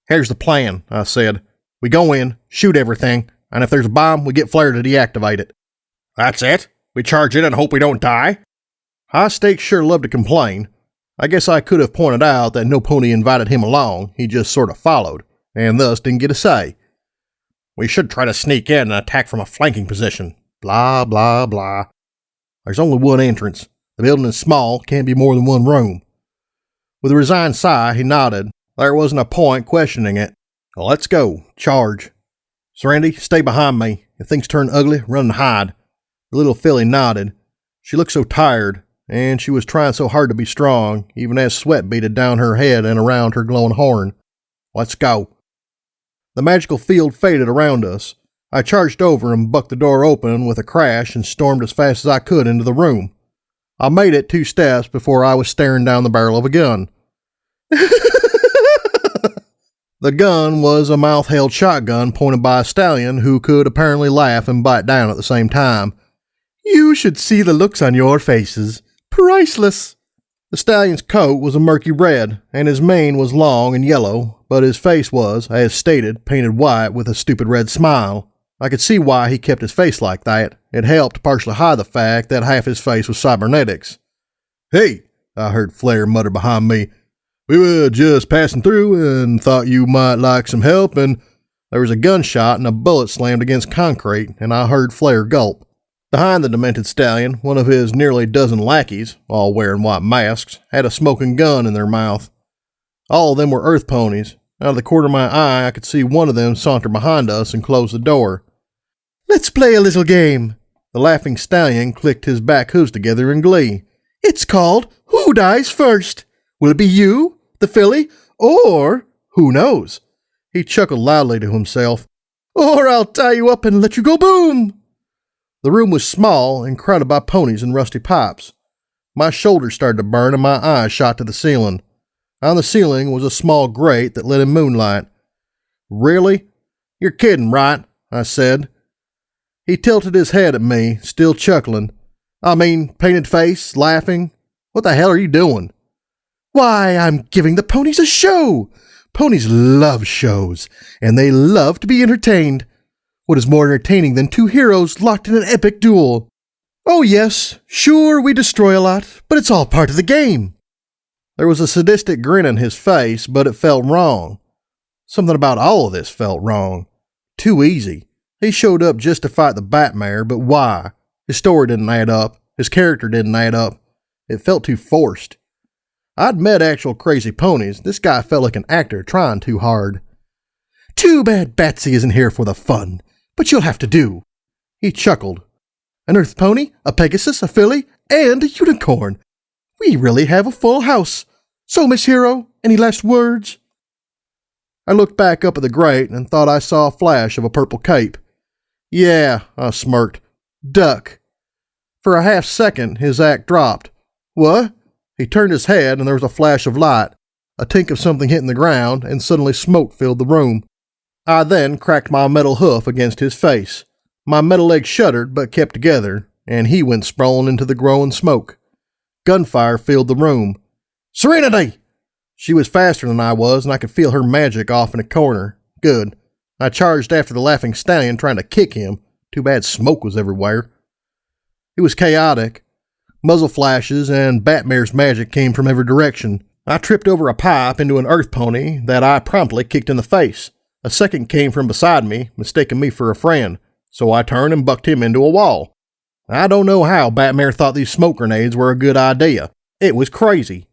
Here's the plan, I said. We go in, shoot everything, and if there's a bomb, we get Flare to deactivate it. That's it? We charge in and hope we don't die? High Stakes sure loved to complain. I guess I could have pointed out that no pony invited him along, he just sort of followed, and thus didn't get a say. We should try to sneak in and attack from a flanking position. Blah, blah, blah. There's only one entrance. The building is small, can't be more than one room. With a resigned sigh, he nodded. There wasn't a point questioning it. Well, let's go. Charge. Serenity, stay behind me. If things turn ugly, run and hide. The little filly nodded. She looked so tired, and she was trying so hard to be strong, even as sweat beaded down her head and around her glowing horn. Let's go. The magical field faded around us. I charged over and bucked the door open with a crash and stormed as fast as I could into the room. I made it 2 steps before I was staring down the barrel of a gun. The gun was a mouth-held shotgun pointed by a stallion who could apparently laugh and bite down at the same time. You should see the looks on your faces. Priceless! The stallion's coat was a murky red, and his mane was long and yellow, but his face was, as stated, painted white with a stupid red smile. I could see why he kept his face like that. It helped partially hide the fact that half his face was cybernetics. "Hey," I heard Flair mutter behind me. "We were just passing through and thought you might like some help," and there was a gunshot and a bullet slammed against concrete, and I heard Flair gulp. Behind the demented stallion, one of his nearly dozen lackeys, all wearing white masks, had a smoking gun in their mouth. All of them were earth ponies. Out of the corner of my eye, I could see one of them saunter behind us and close the door. "Let's play a little game." The laughing stallion clicked his back hooves together in glee. "It's called Who Dies First? Will it be you, the filly, or who knows?" He chuckled loudly to himself. "Or I'll tie you up and let you go boom." The room was small and crowded by ponies and rusty pipes. My shoulders started to burn and my eyes shot to the ceiling. On the ceiling was a small grate that let in moonlight. "Really? You're kidding, right?" I said. He tilted his head at me, still chuckling. "I mean, painted face, laughing. What the hell are you doing?" "Why, I'm giving the ponies a show. Ponies love shows, and they love to be entertained. What is more entertaining than two heroes locked in an epic duel? Oh yes, sure, we destroy a lot, but it's all part of the game." There was a sadistic grin on his face, but it felt wrong. Something about all of this felt wrong. Too easy. He showed up just to fight the Batmare, but why? His story didn't add up. His character didn't add up. It felt too forced. I'd met actual crazy ponies. This guy felt like an actor trying too hard. "Too bad Batsy isn't here for the fun, but you'll have to do." He chuckled. "An earth pony, a Pegasus, a filly, and a unicorn. We really have a full house. So, Miss Hero, any last words?" I looked back up at the grate and thought I saw a flash of a purple cape. "Yeah," I smirked. "Duck." For a half second, his act dropped. "What?" He turned his head and there was a flash of light, a tink of something hitting the ground, and suddenly smoke filled the room. I then cracked my metal hoof against his face. My metal leg shuddered but kept together, and he went sprawling into the growing smoke. Gunfire filled the room. "Serenity!" She was faster than I was, and I could feel her magic off in a corner. Good. I charged after the laughing stallion, trying to kick him. Too bad smoke was everywhere. It was chaotic. Muzzle flashes and Batmare's magic came from every direction. I tripped over a pipe into an earth pony that I promptly kicked in the face. A second came from beside me, mistaking me for a friend, so I turned and bucked him into a wall. I don't know how Batmare thought these smoke grenades were a good idea. It was crazy.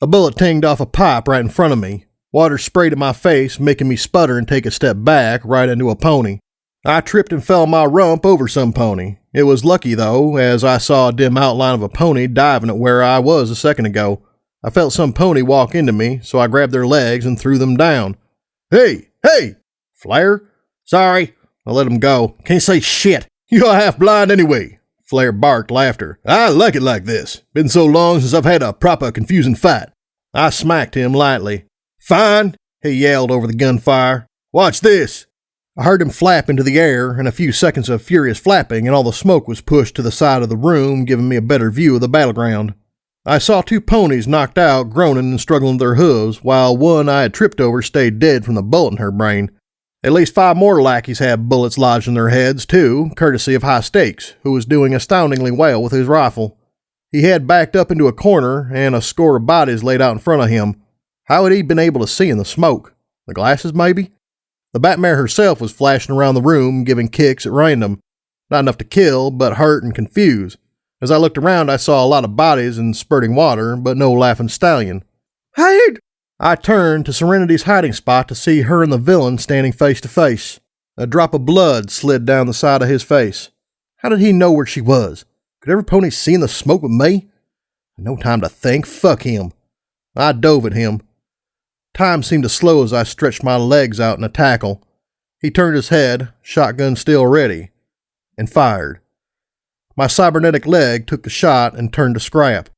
A bullet tinged off a pipe right in front of me. Water sprayed in my face, making me sputter and take a step back right into a pony. I tripped and fell my rump over some pony. It was lucky, though, as I saw a dim outline of a pony diving at where I was a second ago. I felt some pony walk into me, so I grabbed their legs and threw them down. "Hey! Hey! Flair?" "Sorry." I let him go. "Can't say shit. You're half blind anyway." Flair barked laughter. "I like it like this. Been so long since I've had a proper confusing fight." I smacked him lightly. "Fine," he yelled over the gunfire. "Watch this." I heard him flap into the air, and a few seconds of furious flapping, and all the smoke was pushed to the side of the room, giving me a better view of the battleground. I saw two ponies knocked out, groaning and struggling with their hooves, while one I had tripped over stayed dead from the bullet in her brain. At least 5 more lackeys had bullets lodged in their heads, too, courtesy of High Stakes, who was doing astoundingly well with his rifle. He had backed up into a corner, and a score of bodies laid out in front of him. How had he been able to see in the smoke? The glasses, maybe? The Batmare herself was flashing around the room, giving kicks at random. Not enough to kill, but hurt and confuse. As I looked around, I saw a lot of bodies and spurting water, but no laughing stallion. "Hide!" I turned to Serenity's hiding spot to see her and the villain standing face to face. A drop of blood slid down the side of his face. How did he know where she was? Could every pony see in the smoke with me? No time to think. Fuck him. I dove at him. Time seemed to slow as I stretched my legs out in a tackle. He turned his head, shotgun still ready, and fired. My cybernetic leg took the shot and turned to scrap.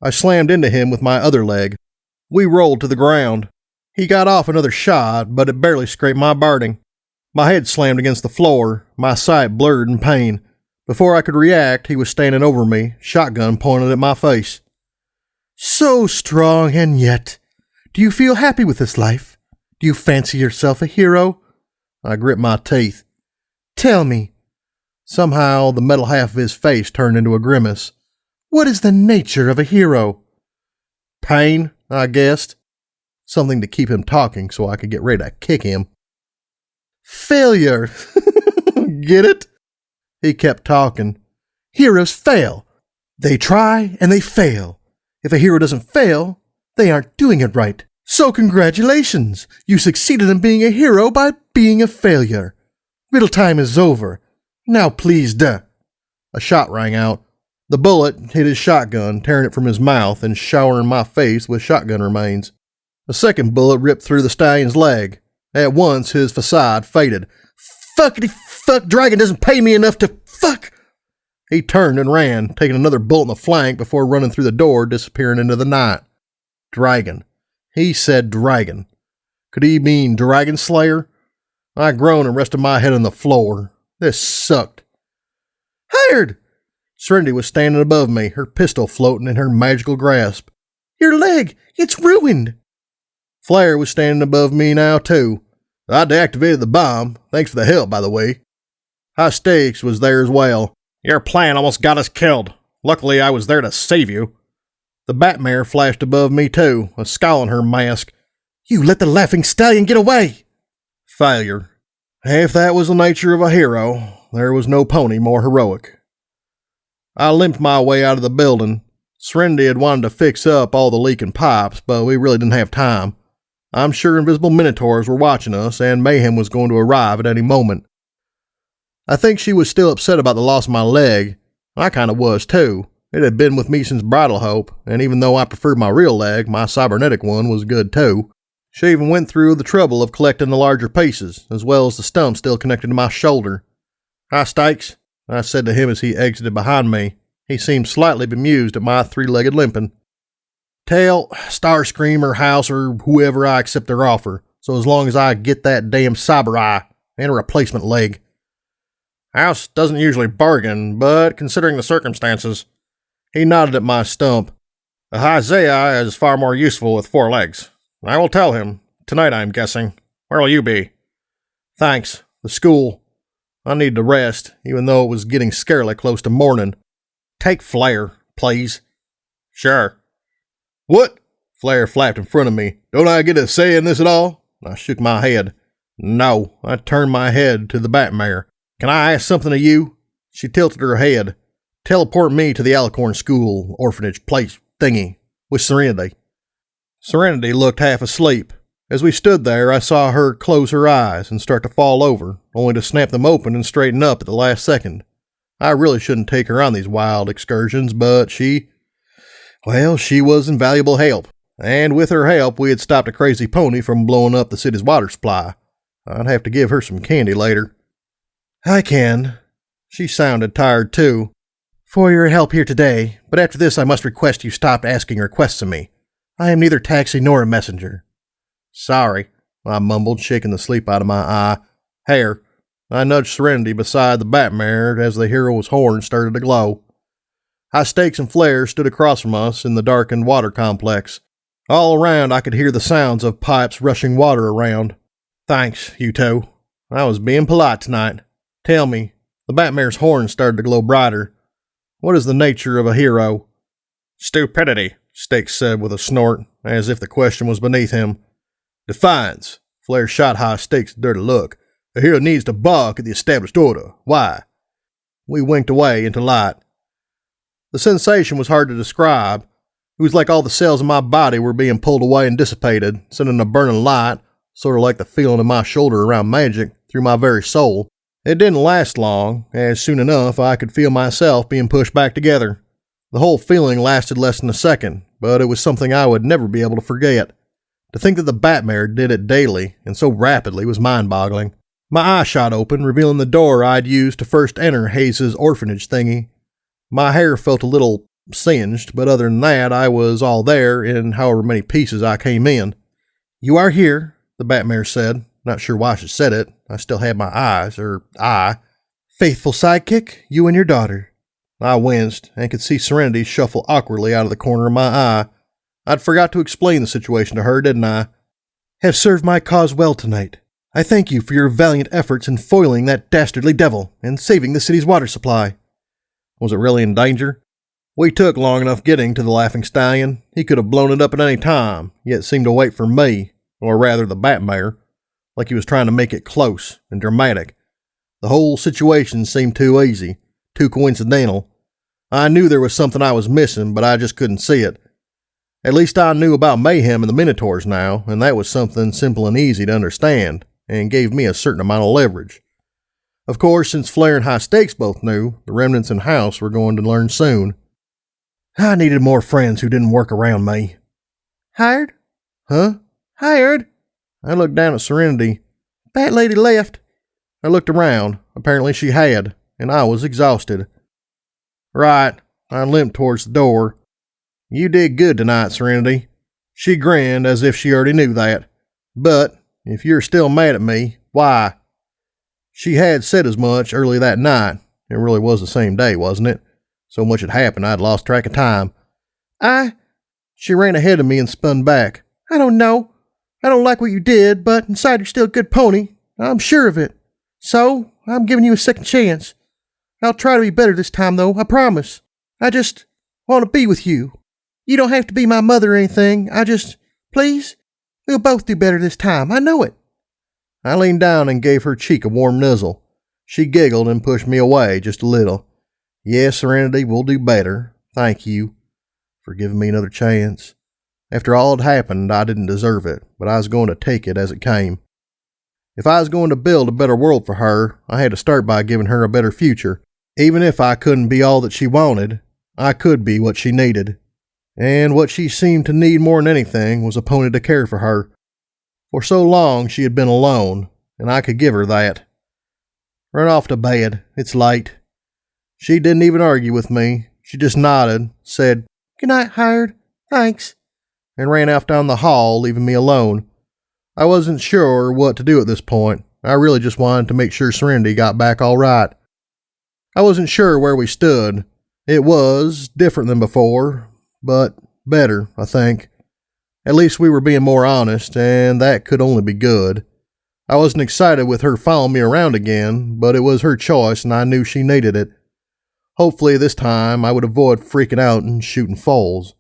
I slammed into him with my other leg. We rolled to the ground. He got off another shot, but it barely scraped my barding. My head slammed against the floor, my sight blurred in pain. Before I could react, he was standing over me, shotgun pointed at my face. "So strong, and yet, do you feel happy with this life? Do you fancy yourself a hero?" I grit my teeth. Tell me. Somehow the metal half of his face turned into a grimace. What is the nature of a hero? Pain, I guessed. Something to keep him talking so I could get ready to kick him. Failure. Get it? He kept talking. Heroes fail. They try and they fail. If a hero doesn't fail, they aren't doing it right. So congratulations. You succeeded in being a hero by being a failure. Riddle time is over. Now please, A shot rang out. The bullet hit his shotgun, tearing it from his mouth and showering my face with shotgun remains. A second bullet ripped through the stallion's leg. At once, his facade faded. Fuckity fuck, Dragon doesn't pay me enough to fuck. He turned and ran, taking another bullet in the flank before running through the door, disappearing into the night. Dragon. He said dragon. Could he mean Dragon Slayer? I groaned and rested my head on the floor. This sucked. Hired! Serenity was standing above me, her pistol floating in her magical grasp. Your leg, it's ruined. Flare was standing above me now, too. I deactivated the bomb. Thanks for the help, by the way. High Stakes was there as well. Your plan almost got us killed. Luckily, I was there to save you. The Batmare flashed above me, too, a scowl on her mask. You let the laughing stallion get away! Failure. If that was the nature of a hero, there was no pony more heroic. I limped my way out of the building. Serenity had wanted to fix up all the leaking pipes, but we really didn't have time. I'm sure invisible minotaurs were watching us, and mayhem was going to arrive at any moment. I think she was still upset about the loss of my leg. I kind of was, too. It had been with me since Bridal Hope, and even though I preferred my real leg, my cybernetic one was good, too. She even went through the trouble of collecting the larger pieces, as well as the stump still connected to my shoulder. High Stakes, I said to him as he exited behind me. He seemed slightly bemused at my three-legged limping. Tell Starscream or House or whoever I accept their offer, so as long as I get that damn cyber eye and a replacement leg. House doesn't usually bargain, but considering the circumstances. He nodded at my stump. The Isaiah is far more useful with 4 legs. I will tell him. Tonight, I'm guessing. Where will you be? Thanks. The school. I need to rest, even though it was getting scarily close to morning. Take Flare, please. Sure. What? Flare flapped in front of me. Don't I get a say in this at all? I shook my head. No. I turned my head to the Batmare. Can I ask something of you? She tilted her head. Teleport me to the Alicorn School, orphanage, place, thingy, with Serenity. Serenity looked half asleep. As we stood there, I saw her close her eyes and start to fall over, only to snap them open and straighten up at the last second. I really shouldn't take her on these wild excursions, but she was invaluable help. And with her help, we had stopped a crazy pony from blowing up the city's water supply. I'd have to give her some candy later. I can. She sounded tired, too. For your help here today, but after this I must request you stop asking requests of me. I am neither taxi nor a messenger. Sorry, I mumbled, shaking the sleep out of my eye. Hair. I nudged Serenity beside the Batmare as the hero's horn started to glow. High Stakes and Flare stood across from us in the darkened water complex. All around I could hear the sounds of pipes rushing water around. Thanks, you two. I was being polite tonight. Tell me, the Batmare's horn started to glow brighter. What is the nature of a hero? Stupidity, Stakes said with a snort, as if the question was beneath him. Defiance. Flare shot High Stakes a dirty look. A hero needs to balk at the established order. Why? We winked away into light. The sensation was hard to describe. It was like all the cells in my body were being pulled away and dissipated, sending a burning light, sort of like the feeling in my shoulder around magic, through my very soul. It didn't last long, as soon enough I could feel myself being pushed back together. The whole feeling lasted less than a second, but it was something I would never be able to forget. To think that the Batmare did it daily, and so rapidly, was mind-boggling. My eye shot open, revealing the door I'd used to first enter Hayes' orphanage thingy. My hair felt a little singed, but other than that, I was all there in however many pieces I came in. You are here, the Batmare said. Not sure why she said it. I still had my eyes, or eye. Faithful sidekick, you and your daughter. I winced, and could see Serenity shuffle awkwardly out of the corner of my eye. I'd forgot to explain the situation to her, didn't I? Have served my cause well tonight. I thank you for your valiant efforts in foiling that dastardly devil and saving the city's water supply. Was it really in danger? We took long enough getting to the Laughing Stallion. He could have blown it up at any time, yet seemed to wait for me, or rather the Batmare, like he was trying to make it close and dramatic. The whole situation seemed too easy, too coincidental. I knew there was something I was missing, but I just couldn't see it. At least I knew about Mayhem and the Minotaurs now, and that was something simple and easy to understand, and gave me a certain amount of leverage. Of course, since Flair and High Stakes both knew, the remnants in house were going to learn soon. I needed more friends who didn't work around me. Hired? Huh? Hired? I looked down at Serenity. Bat lady left. I looked around. Apparently she had, and I was exhausted. Right. I limped towards the door. You did good tonight, Serenity. She grinned as if she already knew that. But if you're still mad at me, why? She had said as much early that night. It really was the same day, wasn't it? So much had happened I'd lost track of time. She ran ahead of me and spun back. I don't know. I don't like what you did, but inside you're still a good pony. I'm sure of it. So, I'm giving you a second chance. I'll try to be better this time, though, I promise. I just want to be with you. You don't have to be my mother or anything. Please, we'll both do better this time. I know it. I leaned down and gave her cheek a warm nuzzle. She giggled and pushed me away just a little. Yes, Serenity, we'll do better. Thank you for giving me another chance. After all had happened, I didn't deserve it, but I was going to take it as it came. If I was going to build a better world for her, I had to start by giving her a better future. Even if I couldn't be all that she wanted, I could be what she needed. And what she seemed to need more than anything was a pony to care for her. For so long she had been alone, and I could give her that. Run off to bed. It's late. She didn't even argue with me. She just nodded, said, "Good night, Hired. Thanks," and ran off down the hall, leaving me alone. I wasn't sure what to do at this point. I really just wanted to make sure Serenity got back all right. I wasn't sure where we stood. It was different than before, but better, I think. At least we were being more honest, and that could only be good. I wasn't excited with her following me around again, but it was her choice and I knew she needed it. Hopefully this time I would avoid freaking out and shooting foals.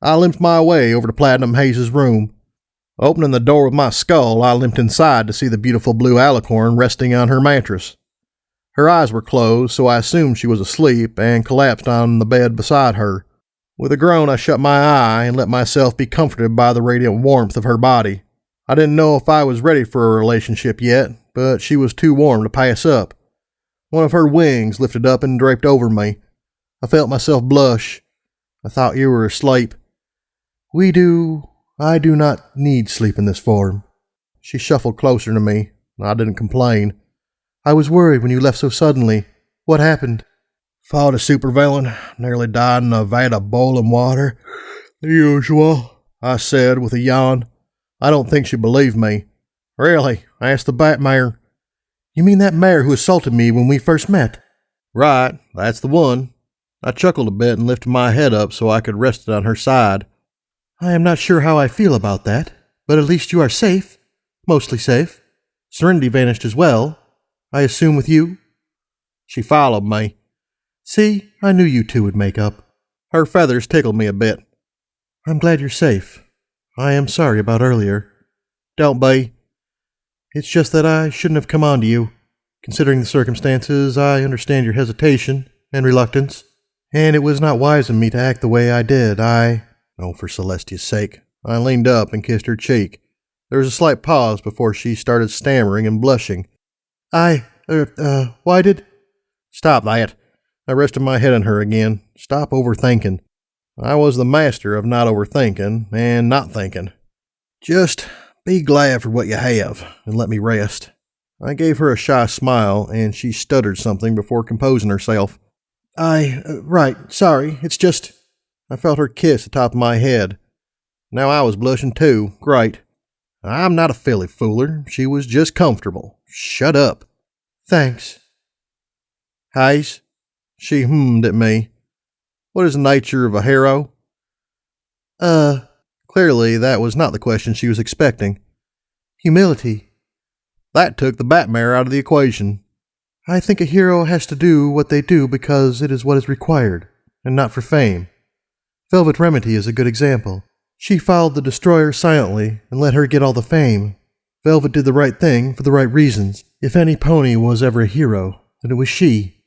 I limped my way over to Platinum Hayes' room. Opening the door with my skull, I limped inside to see the beautiful blue alicorn resting on her mattress. Her eyes were closed, so I assumed she was asleep and collapsed on the bed beside her. With a groan, I shut my eye and let myself be comforted by the radiant warmth of her body. I didn't know if I was ready for a relationship yet, but she was too warm to pass up. One of her wings lifted up and draped over me. I felt myself blush. I thought you were asleep. I do not need sleep in this form. She shuffled closer to me. I didn't complain. I was worried when you left so suddenly. What happened? Fought a supervillain, nearly died in a vat of boiling water. The usual, I said with a yawn. I don't think she believed me. Really, I asked the Batmare. You mean that mare who assaulted me when we first met? Right, that's the one. I chuckled a bit and lifted my head up so I could rest it on her side. I am not sure how I feel about that, but at least you are safe. Mostly safe. Serenity vanished as well. I assume with you? She followed me. See, I knew you two would make up. Her feathers tickled me a bit. I'm glad you're safe. I am sorry about earlier. Don't be. It's just that I shouldn't have come on to you. Considering the circumstances, I understand your hesitation and reluctance, and it was not wise of me to act the way I did. Oh, for Celestia's sake. I leaned up and kissed her cheek. There was a slight pause before she started stammering and blushing. Why did... Stop that. I rested my head on her again. Stop overthinking. I was the master of not overthinking and not thinking. Just be glad for what you have and let me rest. I gave her a shy smile and she stuttered something before composing herself. Right, sorry, it's just... I felt her kiss atop of my head. Now I was blushing too. Great. I'm not a filly fooler. She was just comfortable. Shut up. Thanks. Hayes? She hummed at me. What is the nature of a hero? Clearly that was not the question she was expecting. Humility. That took the Batmare out of the equation. I think a hero has to do what they do because it is what is required, and not for fame. Velvet Remedy is a good example. She followed the Destroyer silently and let her get all the fame. Velvet did the right thing for the right reasons. If any pony was ever a hero, then it was she.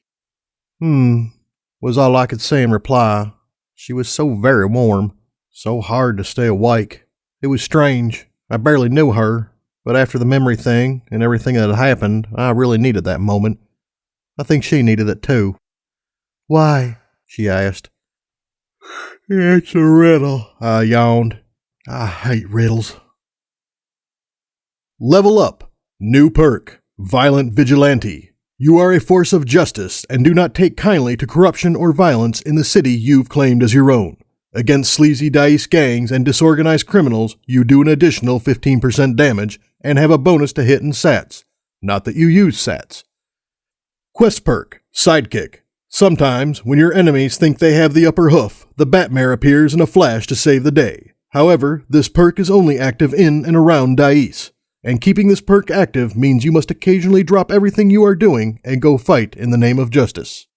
Was all I could say in reply. She was so very warm, so hard to stay awake. It was strange. I barely knew her, but after the memory thing and everything that had happened, I really needed that moment. I think she needed it too. Why? She asked. It's a riddle, I yawned. I hate riddles. Level up. New perk. Violent Vigilante. You are a force of justice and do not take kindly to corruption or violence in the city you've claimed as your own. Against sleazy Dise gangs and disorganized criminals, you do an additional 15% damage and have a bonus to hit and sats. Not that you use sats. Quest perk. Sidekick. Sometimes, when your enemies think they have the upper hoof, the Batmare appears in a flash to save the day. However, this perk is only active in and around Dise, and keeping this perk active means you must occasionally drop everything you are doing and go fight in the name of justice.